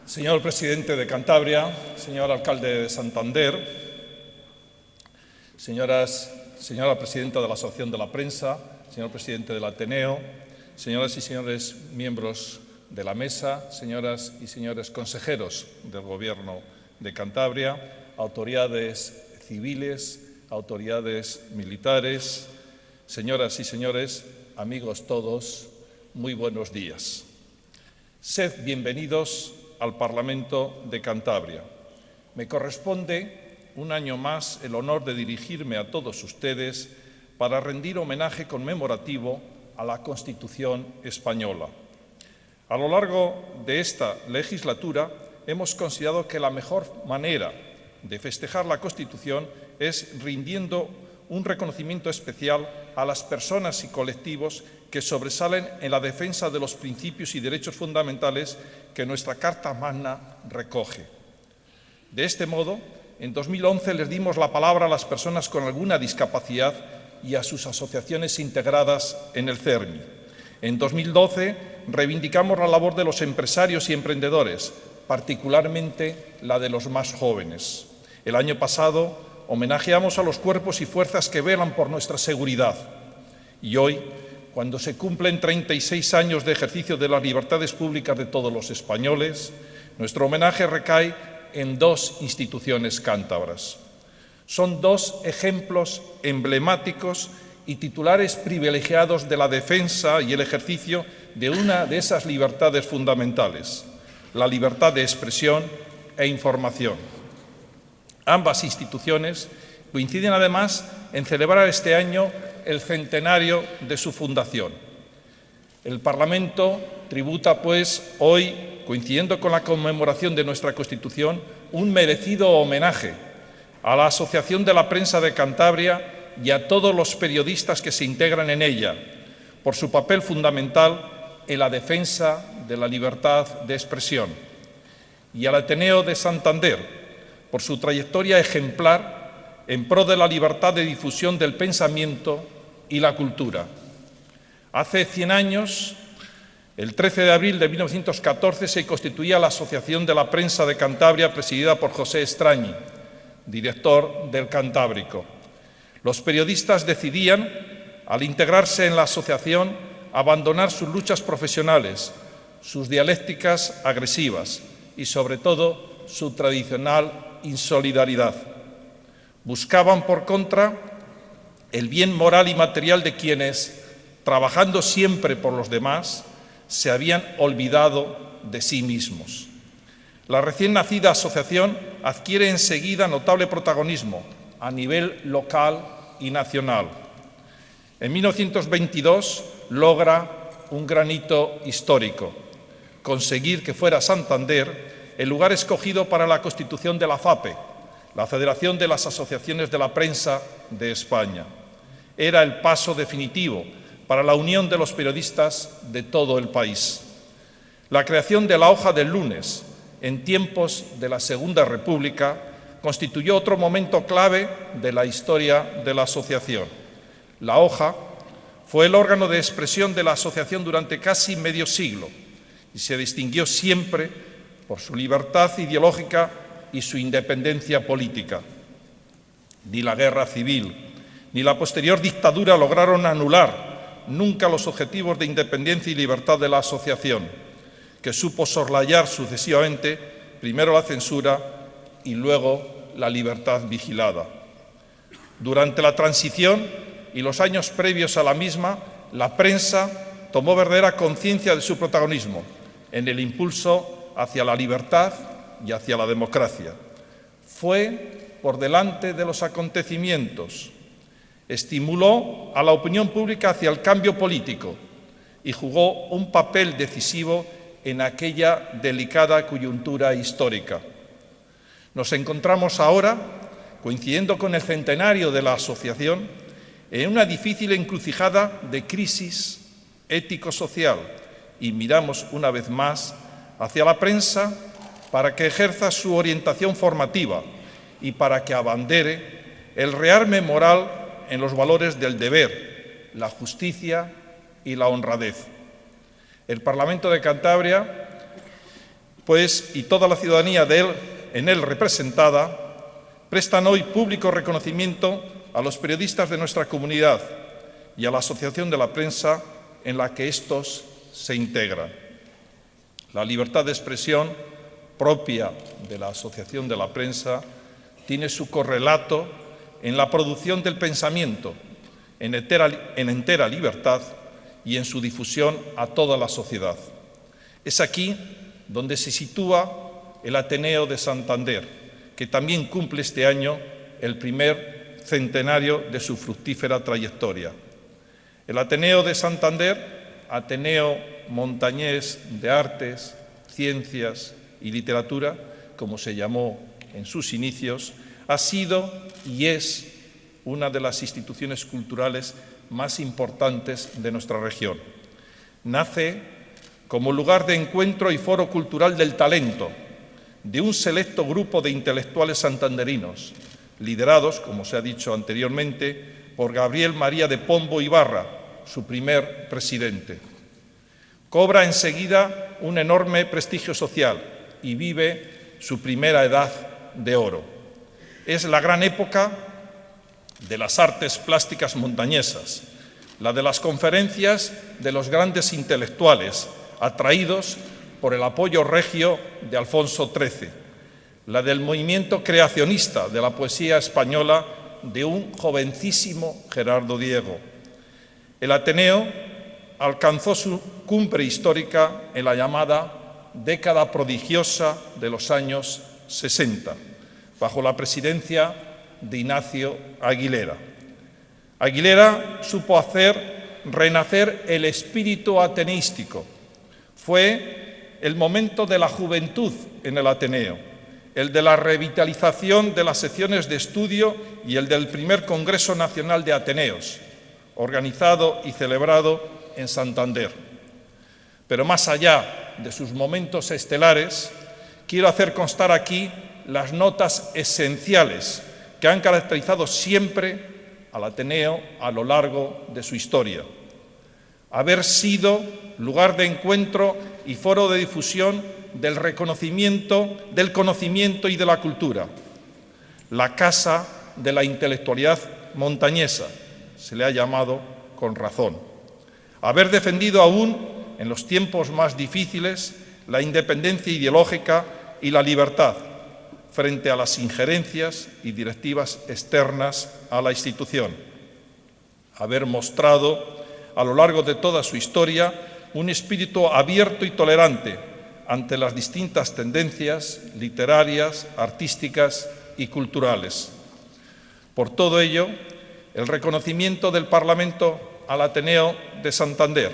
Señor presidente de Cantabria, señor alcalde de Santander, señora presidenta de la Asociación de la Prensa, señor presidente del Ateneo, señoras y señores miembros de la mesa, señoras y señores consejeros del Gobierno de Cantabria, autoridades civiles, autoridades militares, señoras y señores, amigos todos, muy buenos días. Sed bienvenidos al Parlamento de Cantabria. Me corresponde un año más el honor de dirigirme a todos ustedes para rendir homenaje conmemorativo a la Constitución española. A lo largo de esta legislatura hemos considerado que la mejor manera de festejar la Constitución es rindiendo un reconocimiento especial a las personas y colectivos que sobresalen en la defensa de los principios y derechos fundamentales que nuestra Carta Magna recoge. De este modo, en 2011 les dimos la palabra a las personas con alguna discapacidad y a sus asociaciones integradas en el CERMI. En 2012 reivindicamos la labor de los empresarios y emprendedores, particularmente la de los más jóvenes. El año pasado homenajeamos a los cuerpos y fuerzas que velan por nuestra seguridad. Y hoy, cuando se cumplen 36 años de ejercicio de las libertades públicas de todos los españoles, nuestro homenaje recae en dos instituciones cántabras. Son dos ejemplos emblemáticos y titulares privilegiados de la defensa y el ejercicio de una de esas libertades fundamentales, la libertad de expresión e información. Ambas instituciones coinciden además en celebrar este año el centenario de su fundación. El Parlamento tributa, pues, hoy, coincidiendo con la conmemoración de nuestra Constitución, un merecido homenaje a la Asociación de la Prensa de Cantabria y a todos los periodistas que se integran en ella, por su papel fundamental en la defensa de la libertad de expresión, y al Ateneo de Santander, por su trayectoria ejemplar en pro de la libertad de difusión del pensamiento y la cultura. Hace 100 años, el 13 de abril de 1914, se constituía la Asociación de la Prensa de Cantabria, presidida por José Estrañi, director del Cantábrico. Los periodistas decidían, al integrarse en la asociación, abandonar sus luchas profesionales, sus dialécticas agresivas y, sobre todo, su tradicional insolidaridad. Buscaban, por contra, el bien moral y material de quienes, trabajando siempre por los demás, se habían olvidado de sí mismos. La recién nacida asociación adquiere enseguida notable protagonismo a nivel local y nacional. En 1922 logra un gran hito histórico, conseguir que fuera Santander el lugar escogido para la constitución de la FAPE, la Federación de las Asociaciones de la Prensa de España. Era el paso definitivo para la unión de los periodistas de todo el país. La creación de la Hoja del Lunes, en tiempos de la Segunda República, constituyó otro momento clave de la historia de la asociación. La Hoja Fue el órgano de expresión de la asociación durante casi medio siglo y se distinguió siempre por su libertad ideológica y su independencia política. Ni la guerra civil ni la posterior dictadura lograron anular nunca los objetivos de independencia y libertad de la asociación, que supo soslayar sucesivamente primero la censura y luego la libertad vigilada. Durante la transición y los años previos a la misma, la prensa tomó verdadera conciencia de su protagonismo en el impulso hacia la libertad y hacia la democracia. Fue por delante de los acontecimientos, estimuló a la opinión pública hacia el cambio político y jugó un papel decisivo en aquella delicada coyuntura histórica. Nos encontramos ahora, coincidiendo con el centenario de la asociación, en una difícil encrucijada de crisis ético-social y miramos una vez más hacia la prensa para que ejerza su orientación formativa y para que abandere el rearme moral en los valores del deber, la justicia y la honradez. El Parlamento de Cantabria, pues, y toda la ciudadanía en él representada, prestan hoy público reconocimiento a los periodistas de nuestra comunidad y a la Asociación de la Prensa en la que estos se integran. La libertad de expresión propia de la Asociación de la Prensa tiene su correlato en la producción del pensamiento en entera libertad y en su difusión a toda la sociedad. Es aquí donde se sitúa el Ateneo de Santander, que también cumple este año el primer centenario de su fructífera trayectoria. El Ateneo de Santander, Ateneo montañés de artes, ciencias y literatura, como se llamó en sus inicios, ha sido y es una de las instituciones culturales más importantes de nuestra región. Nace como lugar de encuentro y foro cultural del talento de un selecto grupo de intelectuales santanderinos, liderados, como se ha dicho anteriormente, por Gabriel María de Pombo Ibarra, su primer presidente. Cobra enseguida un enorme prestigio social y vive su primera edad de oro. Es la gran época de las artes plásticas montañesas, la de las conferencias de los grandes intelectuales, atraídos por el apoyo regio de Alfonso XIII, la del movimiento creacionista de la poesía española de un jovencísimo Gerardo Diego. El Ateneo alcanzó su cumbre histórica en la llamada década prodigiosa de los años 60, bajo la presidencia de Ignacio Aguilera. Aguilera supo hacer renacer el espíritu ateneístico. Fue el momento de la juventud en el Ateneo, el de la revitalización de las secciones de estudio y el del primer Congreso Nacional de Ateneos, organizado y celebrado en Santander. Pero más allá de sus momentos estelares, quiero hacer constar aquí las notas esenciales que han caracterizado siempre al Ateneo a lo largo de su historia. Haber sido lugar de encuentro y foro de difusión del reconocimiento, del conocimiento y de la cultura. La casa de la intelectualidad montañesa, se le ha llamado con razón. Haber defendido aún, en los tiempos más difíciles, la independencia ideológica y la libertad frente a las injerencias y directivas externas a la institución. Haber mostrado a lo largo de toda su historia un espíritu abierto y tolerante ante las distintas tendencias literarias, artísticas y culturales. Por todo ello, el reconocimiento del Parlamento al Ateneo de Santander,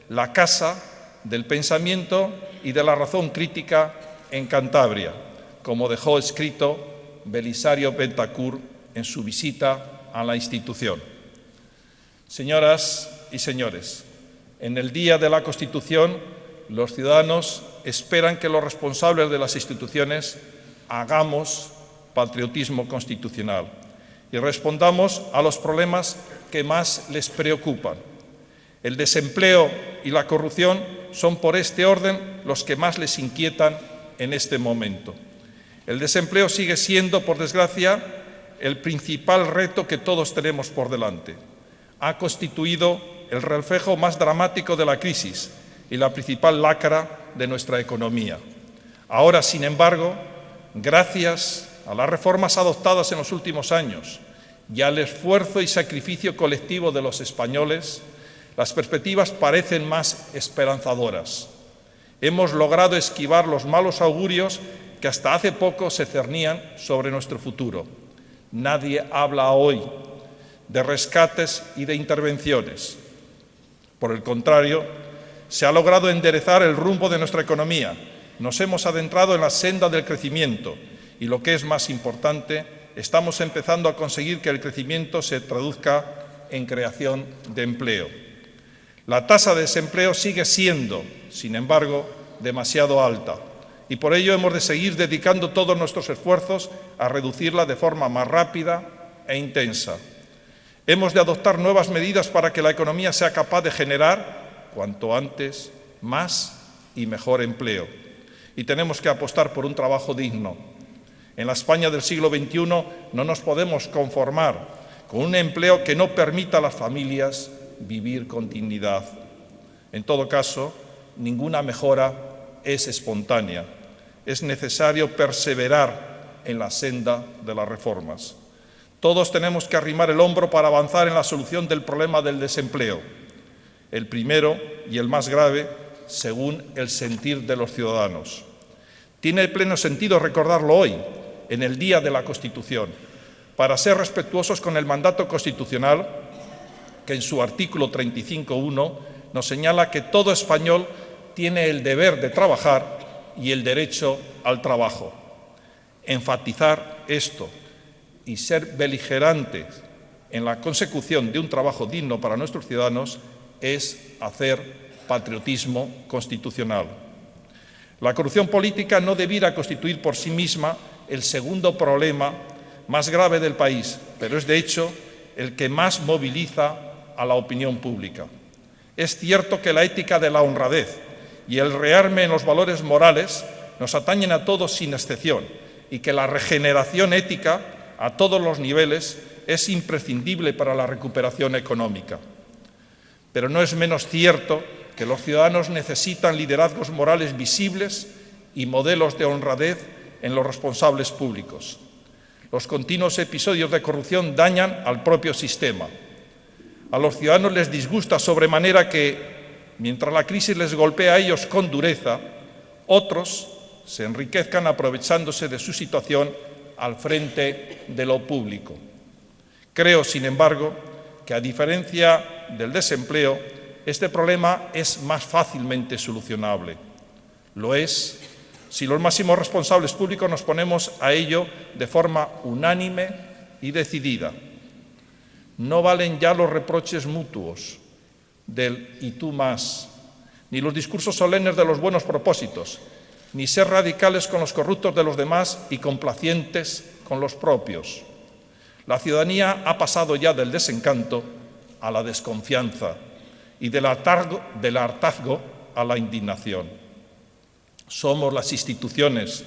la casa del pensamiento y de la razón crítica en Cantabria, como dejó escrito Belisario Bentancur en su visita a la institución. Señoras y señores, en el Día de la Constitución, los ciudadanos esperan que los responsables de las instituciones hagamos patriotismo constitucional y respondamos a los problemas que más les preocupan, El desempleo y la corrupción son por este orden los que más les inquietan en este momento. El desempleo sigue siendo, por desgracia, el principal reto que todos tenemos por delante. Ha constituido el reflejo más dramático de la crisis y la principal lacra de nuestra economía. Ahora, sin embargo, gracias a las reformas adoptadas en los últimos años y al esfuerzo y sacrificio colectivo de los españoles, las perspectivas parecen más esperanzadoras. Hemos logrado esquivar los malos augurios que hasta hace poco se cernían sobre nuestro futuro. Nadie habla hoy de rescates y de intervenciones. Por el contrario, se ha logrado enderezar el rumbo de nuestra economía. Nos hemos adentrado en la senda del crecimiento y, lo que es más importante, estamos empezando a conseguir que el crecimiento se traduzca en creación de empleo. La tasa de desempleo sigue siendo, sin embargo, demasiado alta y por ello hemos de seguir dedicando todos nuestros esfuerzos a reducirla de forma más rápida e intensa. Hemos de adoptar nuevas medidas para que la economía sea capaz de generar, cuanto antes, más y mejor empleo. Y tenemos que apostar por un trabajo digno. En la España del siglo XXI no nos podemos conformar con un empleo que no permita a las familias vivir con dignidad. En todo caso, ninguna mejora es espontánea. Es necesario perseverar en la senda de las reformas. Todos tenemos que arrimar el hombro para avanzar en la solución del problema del desempleo, el primero y el más grave, según el sentir de los ciudadanos. Tiene pleno sentido recordarlo hoy, en el Día de la Constitución, para ser respetuosos con el mandato constitucional que en su artículo 35.1 nos señala que todo español tiene el deber de trabajar y el derecho al trabajo. Enfatizar esto y ser beligerantes en la consecución de un trabajo digno para nuestros ciudadanos es hacer patriotismo constitucional. La corrupción política no debiera constituir por sí misma el segundo problema más grave del país, pero es de hecho el que más moviliza a la opinión pública. Es cierto que la ética de la honradez y el rearme en los valores morales nos atañen a todos sin excepción y que la regeneración ética a todos los niveles es imprescindible para la recuperación económica. Pero no es menos cierto que los ciudadanos necesitan liderazgos morales visibles y modelos de honradez en los responsables públicos. Los continuos episodios de corrupción dañan al propio sistema. A los ciudadanos les disgusta sobremanera que, mientras la crisis les golpea a ellos con dureza, otros se enriquezcan aprovechándose de su situación al frente de lo público. Creo, sin embargo, que a diferencia del desempleo, este problema es más fácilmente solucionable. Lo es si los máximos responsables públicos nos ponemos a ello de forma unánime y decidida. No valen ya los reproches mutuos del «y tú más», ni los discursos solemnes de los buenos propósitos, ni ser radicales con los corruptos de los demás y complacientes con los propios. La ciudadanía ha pasado ya del desencanto a la desconfianza y del hartazgo a la indignación. Somos las instituciones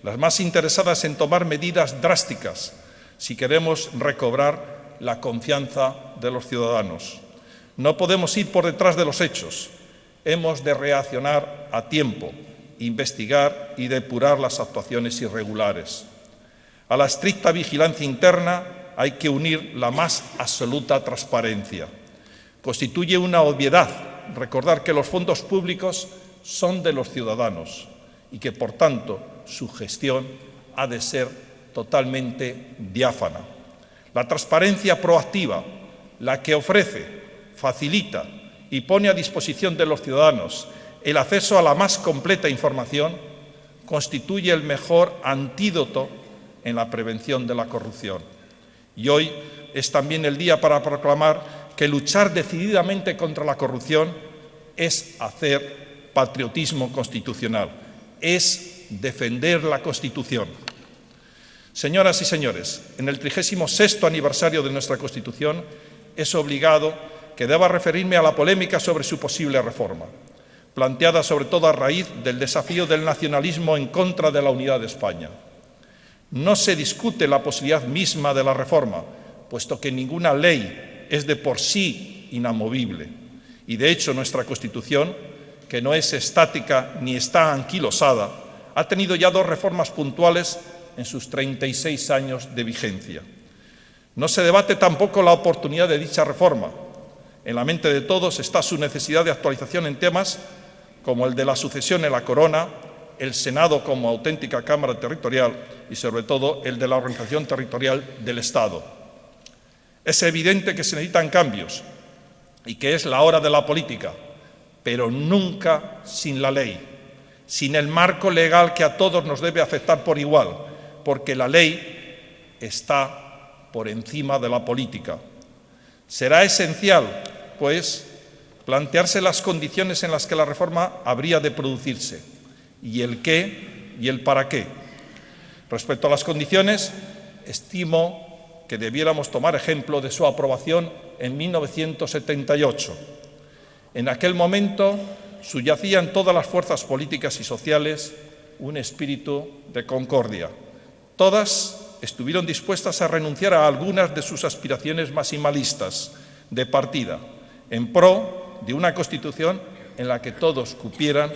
las más interesadas en tomar medidas drásticas si queremos recobrar la confianza de los ciudadanos. No podemos ir por detrás de los hechos. Hemos de reaccionar a tiempo, investigar y depurar las actuaciones irregulares. A la estricta vigilancia interna hay que unir la más absoluta transparencia. Constituye una obviedad recordar que los fondos públicos son de los ciudadanos y que, por tanto, su gestión ha de ser totalmente diáfana. La transparencia proactiva, la que ofrece, facilita y pone a disposición de los ciudadanos el acceso a la más completa información, constituye el mejor antídoto en la prevención de la corrupción. Y hoy es también el día para proclamar que luchar decididamente contra la corrupción es hacer patriotismo constitucional, es defender la Constitución. Señoras y señores, en el 36º aniversario de nuestra Constitución es obligado que deba referirme a la polémica sobre su posible reforma, planteada sobre todo a raíz del desafío del nacionalismo en contra de la unidad de España. No se discute la posibilidad misma de la reforma, puesto que ninguna ley es de por sí inamovible. Y de hecho nuestra Constitución, que no es estática ni está anquilosada, ha tenido ya 2 reformas puntuales en sus 36 años de vigencia. No se debate tampoco la oportunidad de dicha reforma. En la mente de todos está su necesidad de actualización en temas como el de la sucesión en la corona, el Senado como auténtica Cámara territorial y, sobre todo, el de la organización territorial del Estado. Es evidente que se necesitan cambios y que es la hora de la política, pero nunca sin la ley, sin el marco legal que a todos nos debe afectar por igual, porque la ley está por encima de la política. Será esencial, pues, plantearse las condiciones en las que la reforma habría de producirse, y el qué y el para qué. Respecto a las condiciones, estimo que debiéramos tomar ejemplo de su aprobación en 1978. En aquel momento subyacían todas las fuerzas políticas y sociales un espíritu de concordia. Todas estuvieron dispuestas a renunciar a algunas de sus aspiraciones maximalistas de partida, en pro de una Constitución en la que todos cupieran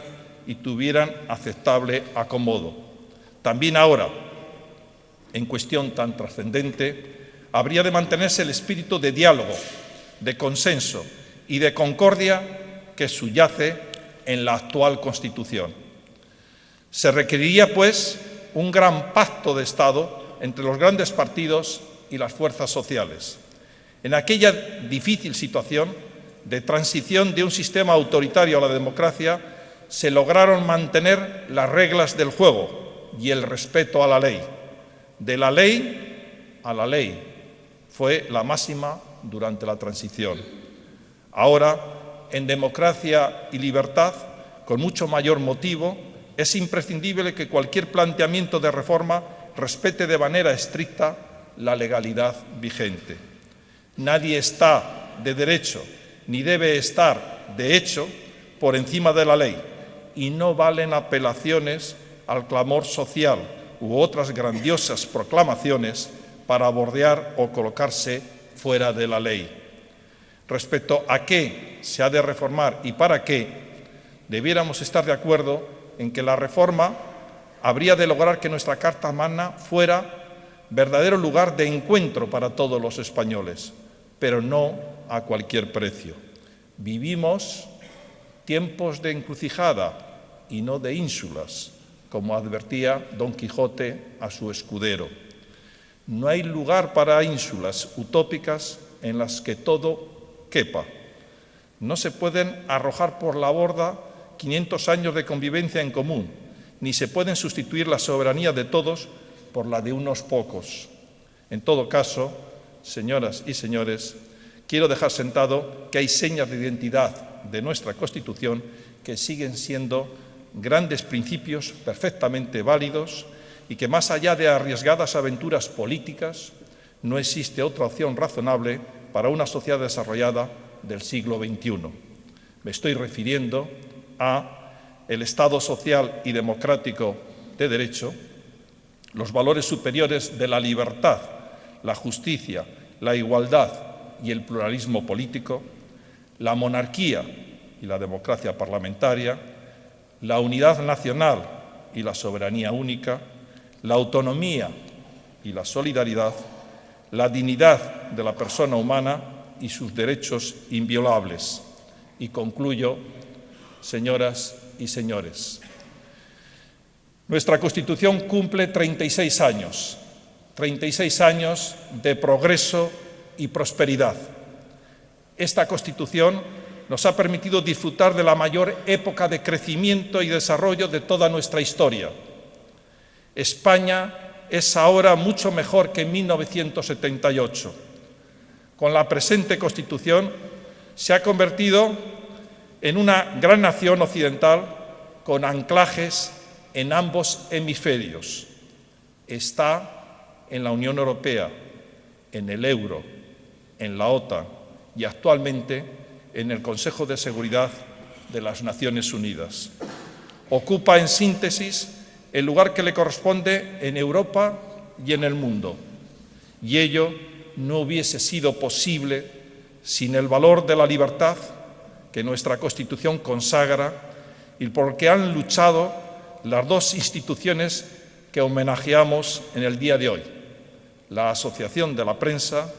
y tuvieran aceptable acomodo. También ahora, en cuestión tan trascendente, habría de mantenerse el espíritu de diálogo, de consenso y de concordia que subyace en la actual Constitución. Se requeriría, pues, un gran pacto de Estado entre los grandes partidos y las fuerzas sociales. En aquella difícil situación de transición de un sistema autoritario a la democracia, se lograron mantener las reglas del juego y el respeto a la ley. De la ley a la ley fue la máxima durante la transición. Ahora, en democracia y libertad, con mucho mayor motivo, es imprescindible que cualquier planteamiento de reforma respete de manera estricta la legalidad vigente. Nadie está de derecho ni debe estar de hecho por encima de la ley y no valen apelaciones al clamor social u otras grandiosas proclamaciones para bordear o colocarse fuera de la ley. Respecto a qué se ha de reformar y para qué, debiéramos estar de acuerdo en que la reforma habría de lograr que nuestra Carta Magna fuera verdadero lugar de encuentro para todos los españoles, pero no a cualquier precio. Vivimos tiempos de encrucijada y no de ínsulas, como advertía Don Quijote a su escudero. No hay lugar para ínsulas utópicas en las que todo quepa. No se pueden arrojar por la borda 500 años de convivencia en común, ni se pueden sustituir la soberanía de todos por la de unos pocos. En todo caso, señoras y señores, quiero dejar sentado que hay señas de identidad de nuestra Constitución que siguen siendo grandes principios perfectamente válidos y que más allá de arriesgadas aventuras políticas, no existe otra opción razonable para una sociedad desarrollada del siglo XXI. Me estoy refiriendo a el Estado social y democrático de derecho, los valores superiores de la libertad, la justicia, la igualdad y el pluralismo político, la monarquía y la democracia parlamentaria, la unidad nacional y la soberanía única, la autonomía y la solidaridad, la dignidad de la persona humana y sus derechos inviolables. Y concluyo, señoras y señores, nuestra Constitución cumple 36 años de progreso y prosperidad. Esta Constitución nos ha permitido disfrutar de la mayor época de crecimiento y desarrollo de toda nuestra historia. España es ahora mucho mejor que en 1978. Con la presente Constitución se ha convertido en una gran nación occidental con anclajes en ambos hemisferios. Está en la Unión Europea, en el euro, en la OTAN y actualmente en el Consejo de Seguridad de las Naciones Unidas. Ocupa, en síntesis, el lugar que le corresponde en Europa y en el mundo. Y ello no hubiese sido posible sin el valor de la libertad que nuestra Constitución consagra y por el que han luchado las dos instituciones que homenajeamos en el día de hoy, la Asociación de la Prensa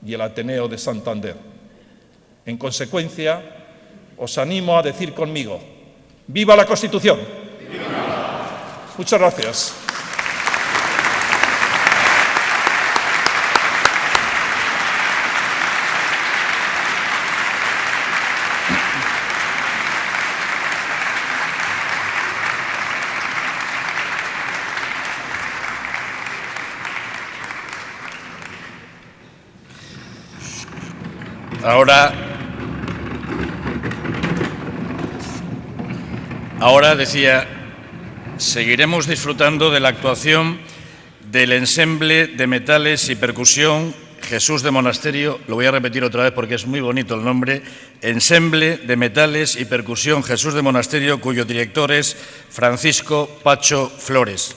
y el Ateneo de Santander. En consecuencia, os animo a decir conmigo: ¡viva la Constitución! ¡Viva! Muchas gracias. Ahora decía, seguiremos disfrutando de la actuación del Ensemble de Metales y Percusión Jesús de Monasterio. Lo voy a repetir otra vez porque es muy bonito el nombre. Ensemble de Metales y Percusión Jesús de Monasterio, cuyo director es Francisco Pacho Flores.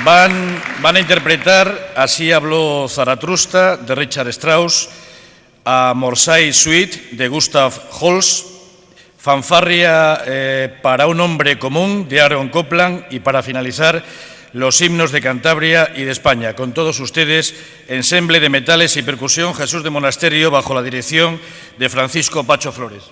Van a interpretar Así habló Zaratustra, de Richard Strauss, a Morsay Suite, de Gustav Holst, Fanfarria para un hombre común, de Aaron Copland, y para finalizar, los himnos de Cantabria y de España. Con todos ustedes, Ensemble de Metales y Percusión Jesús de Monasterio, bajo la dirección de Francisco Pacho Flores.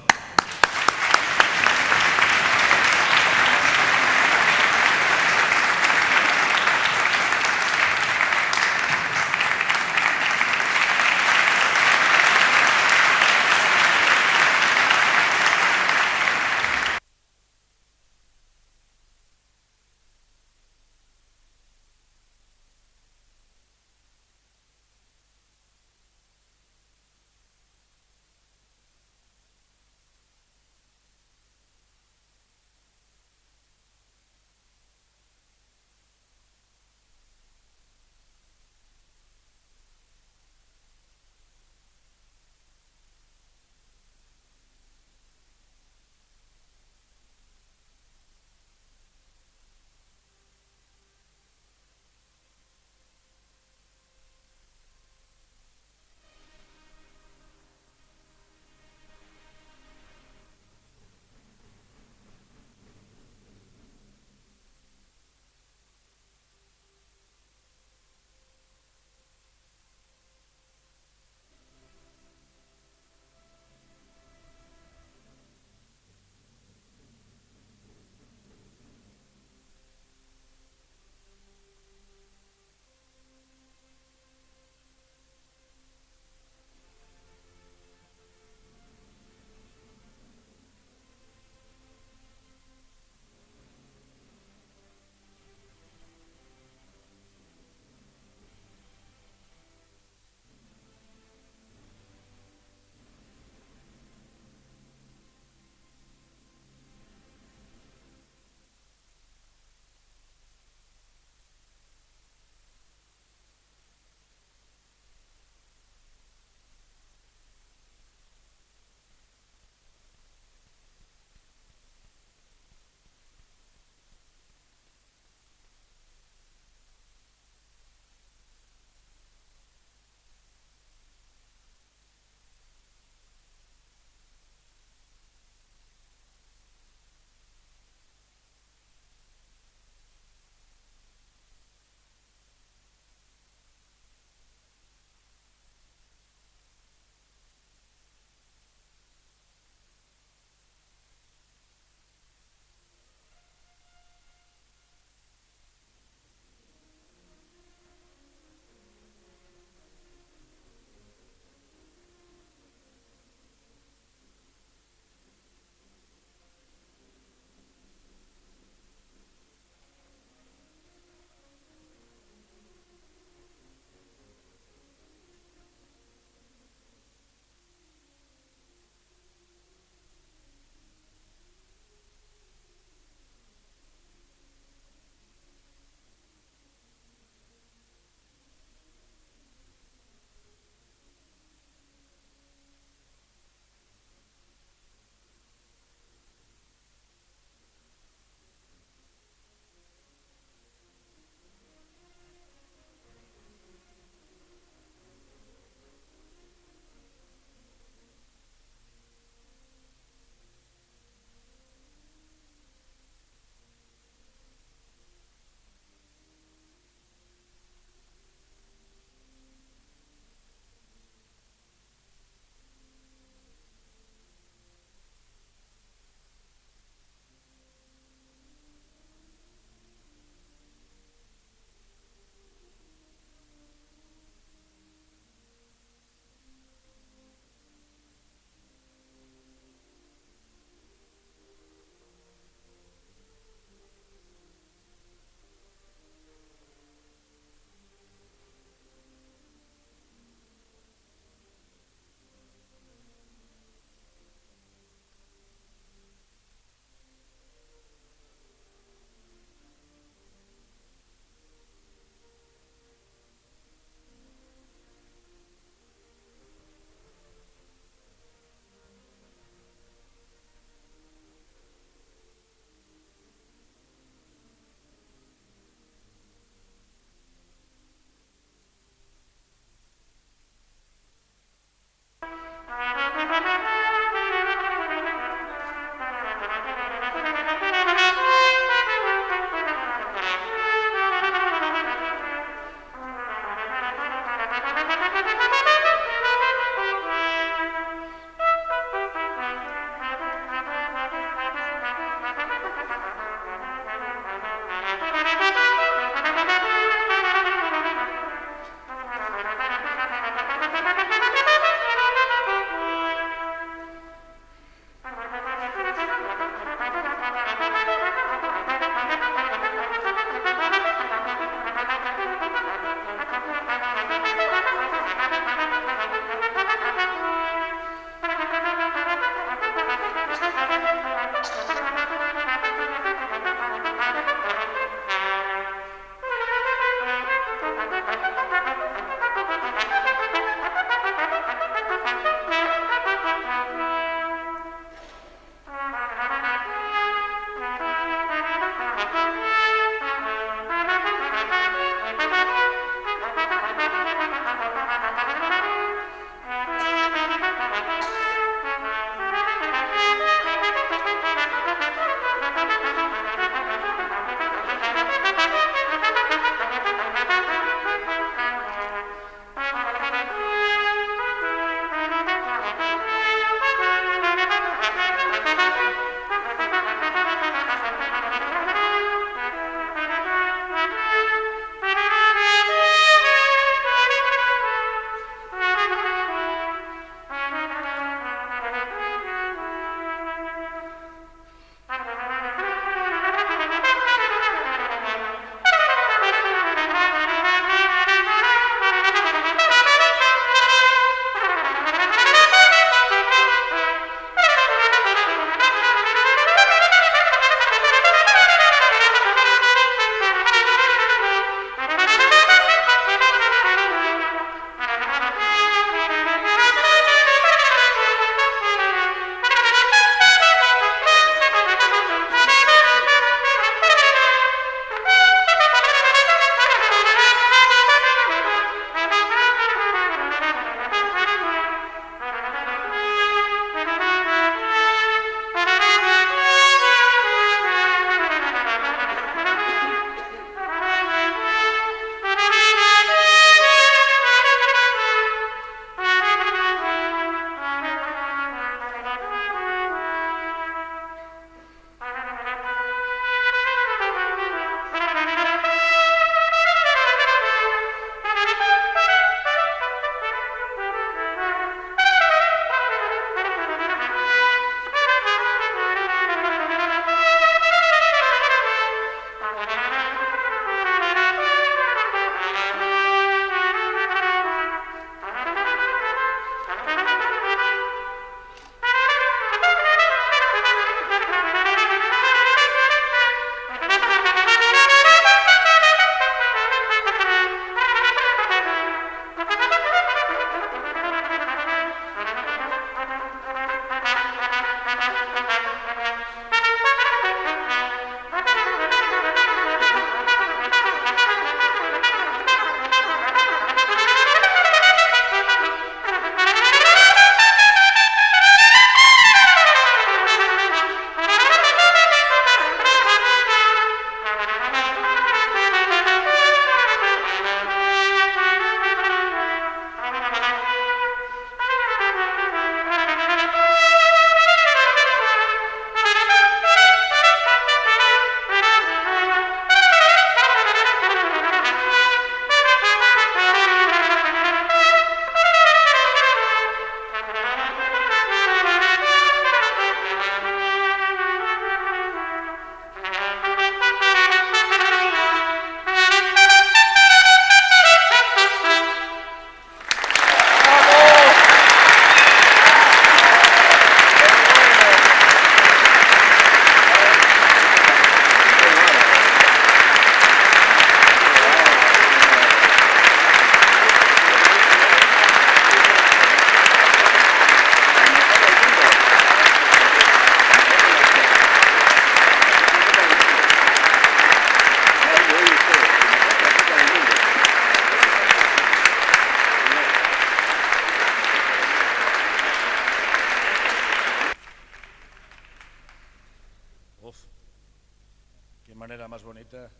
manera más bonita,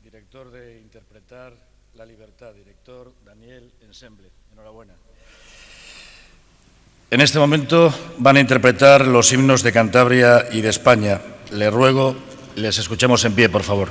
director de Interpretar la Libertad, director Daniel Ensemble. Enhorabuena. En este momento van a interpretar los himnos de Cantabria y de España. Les ruego, les escuchemos en pie, por favor.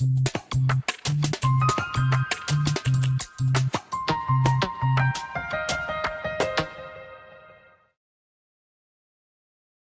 Thank you.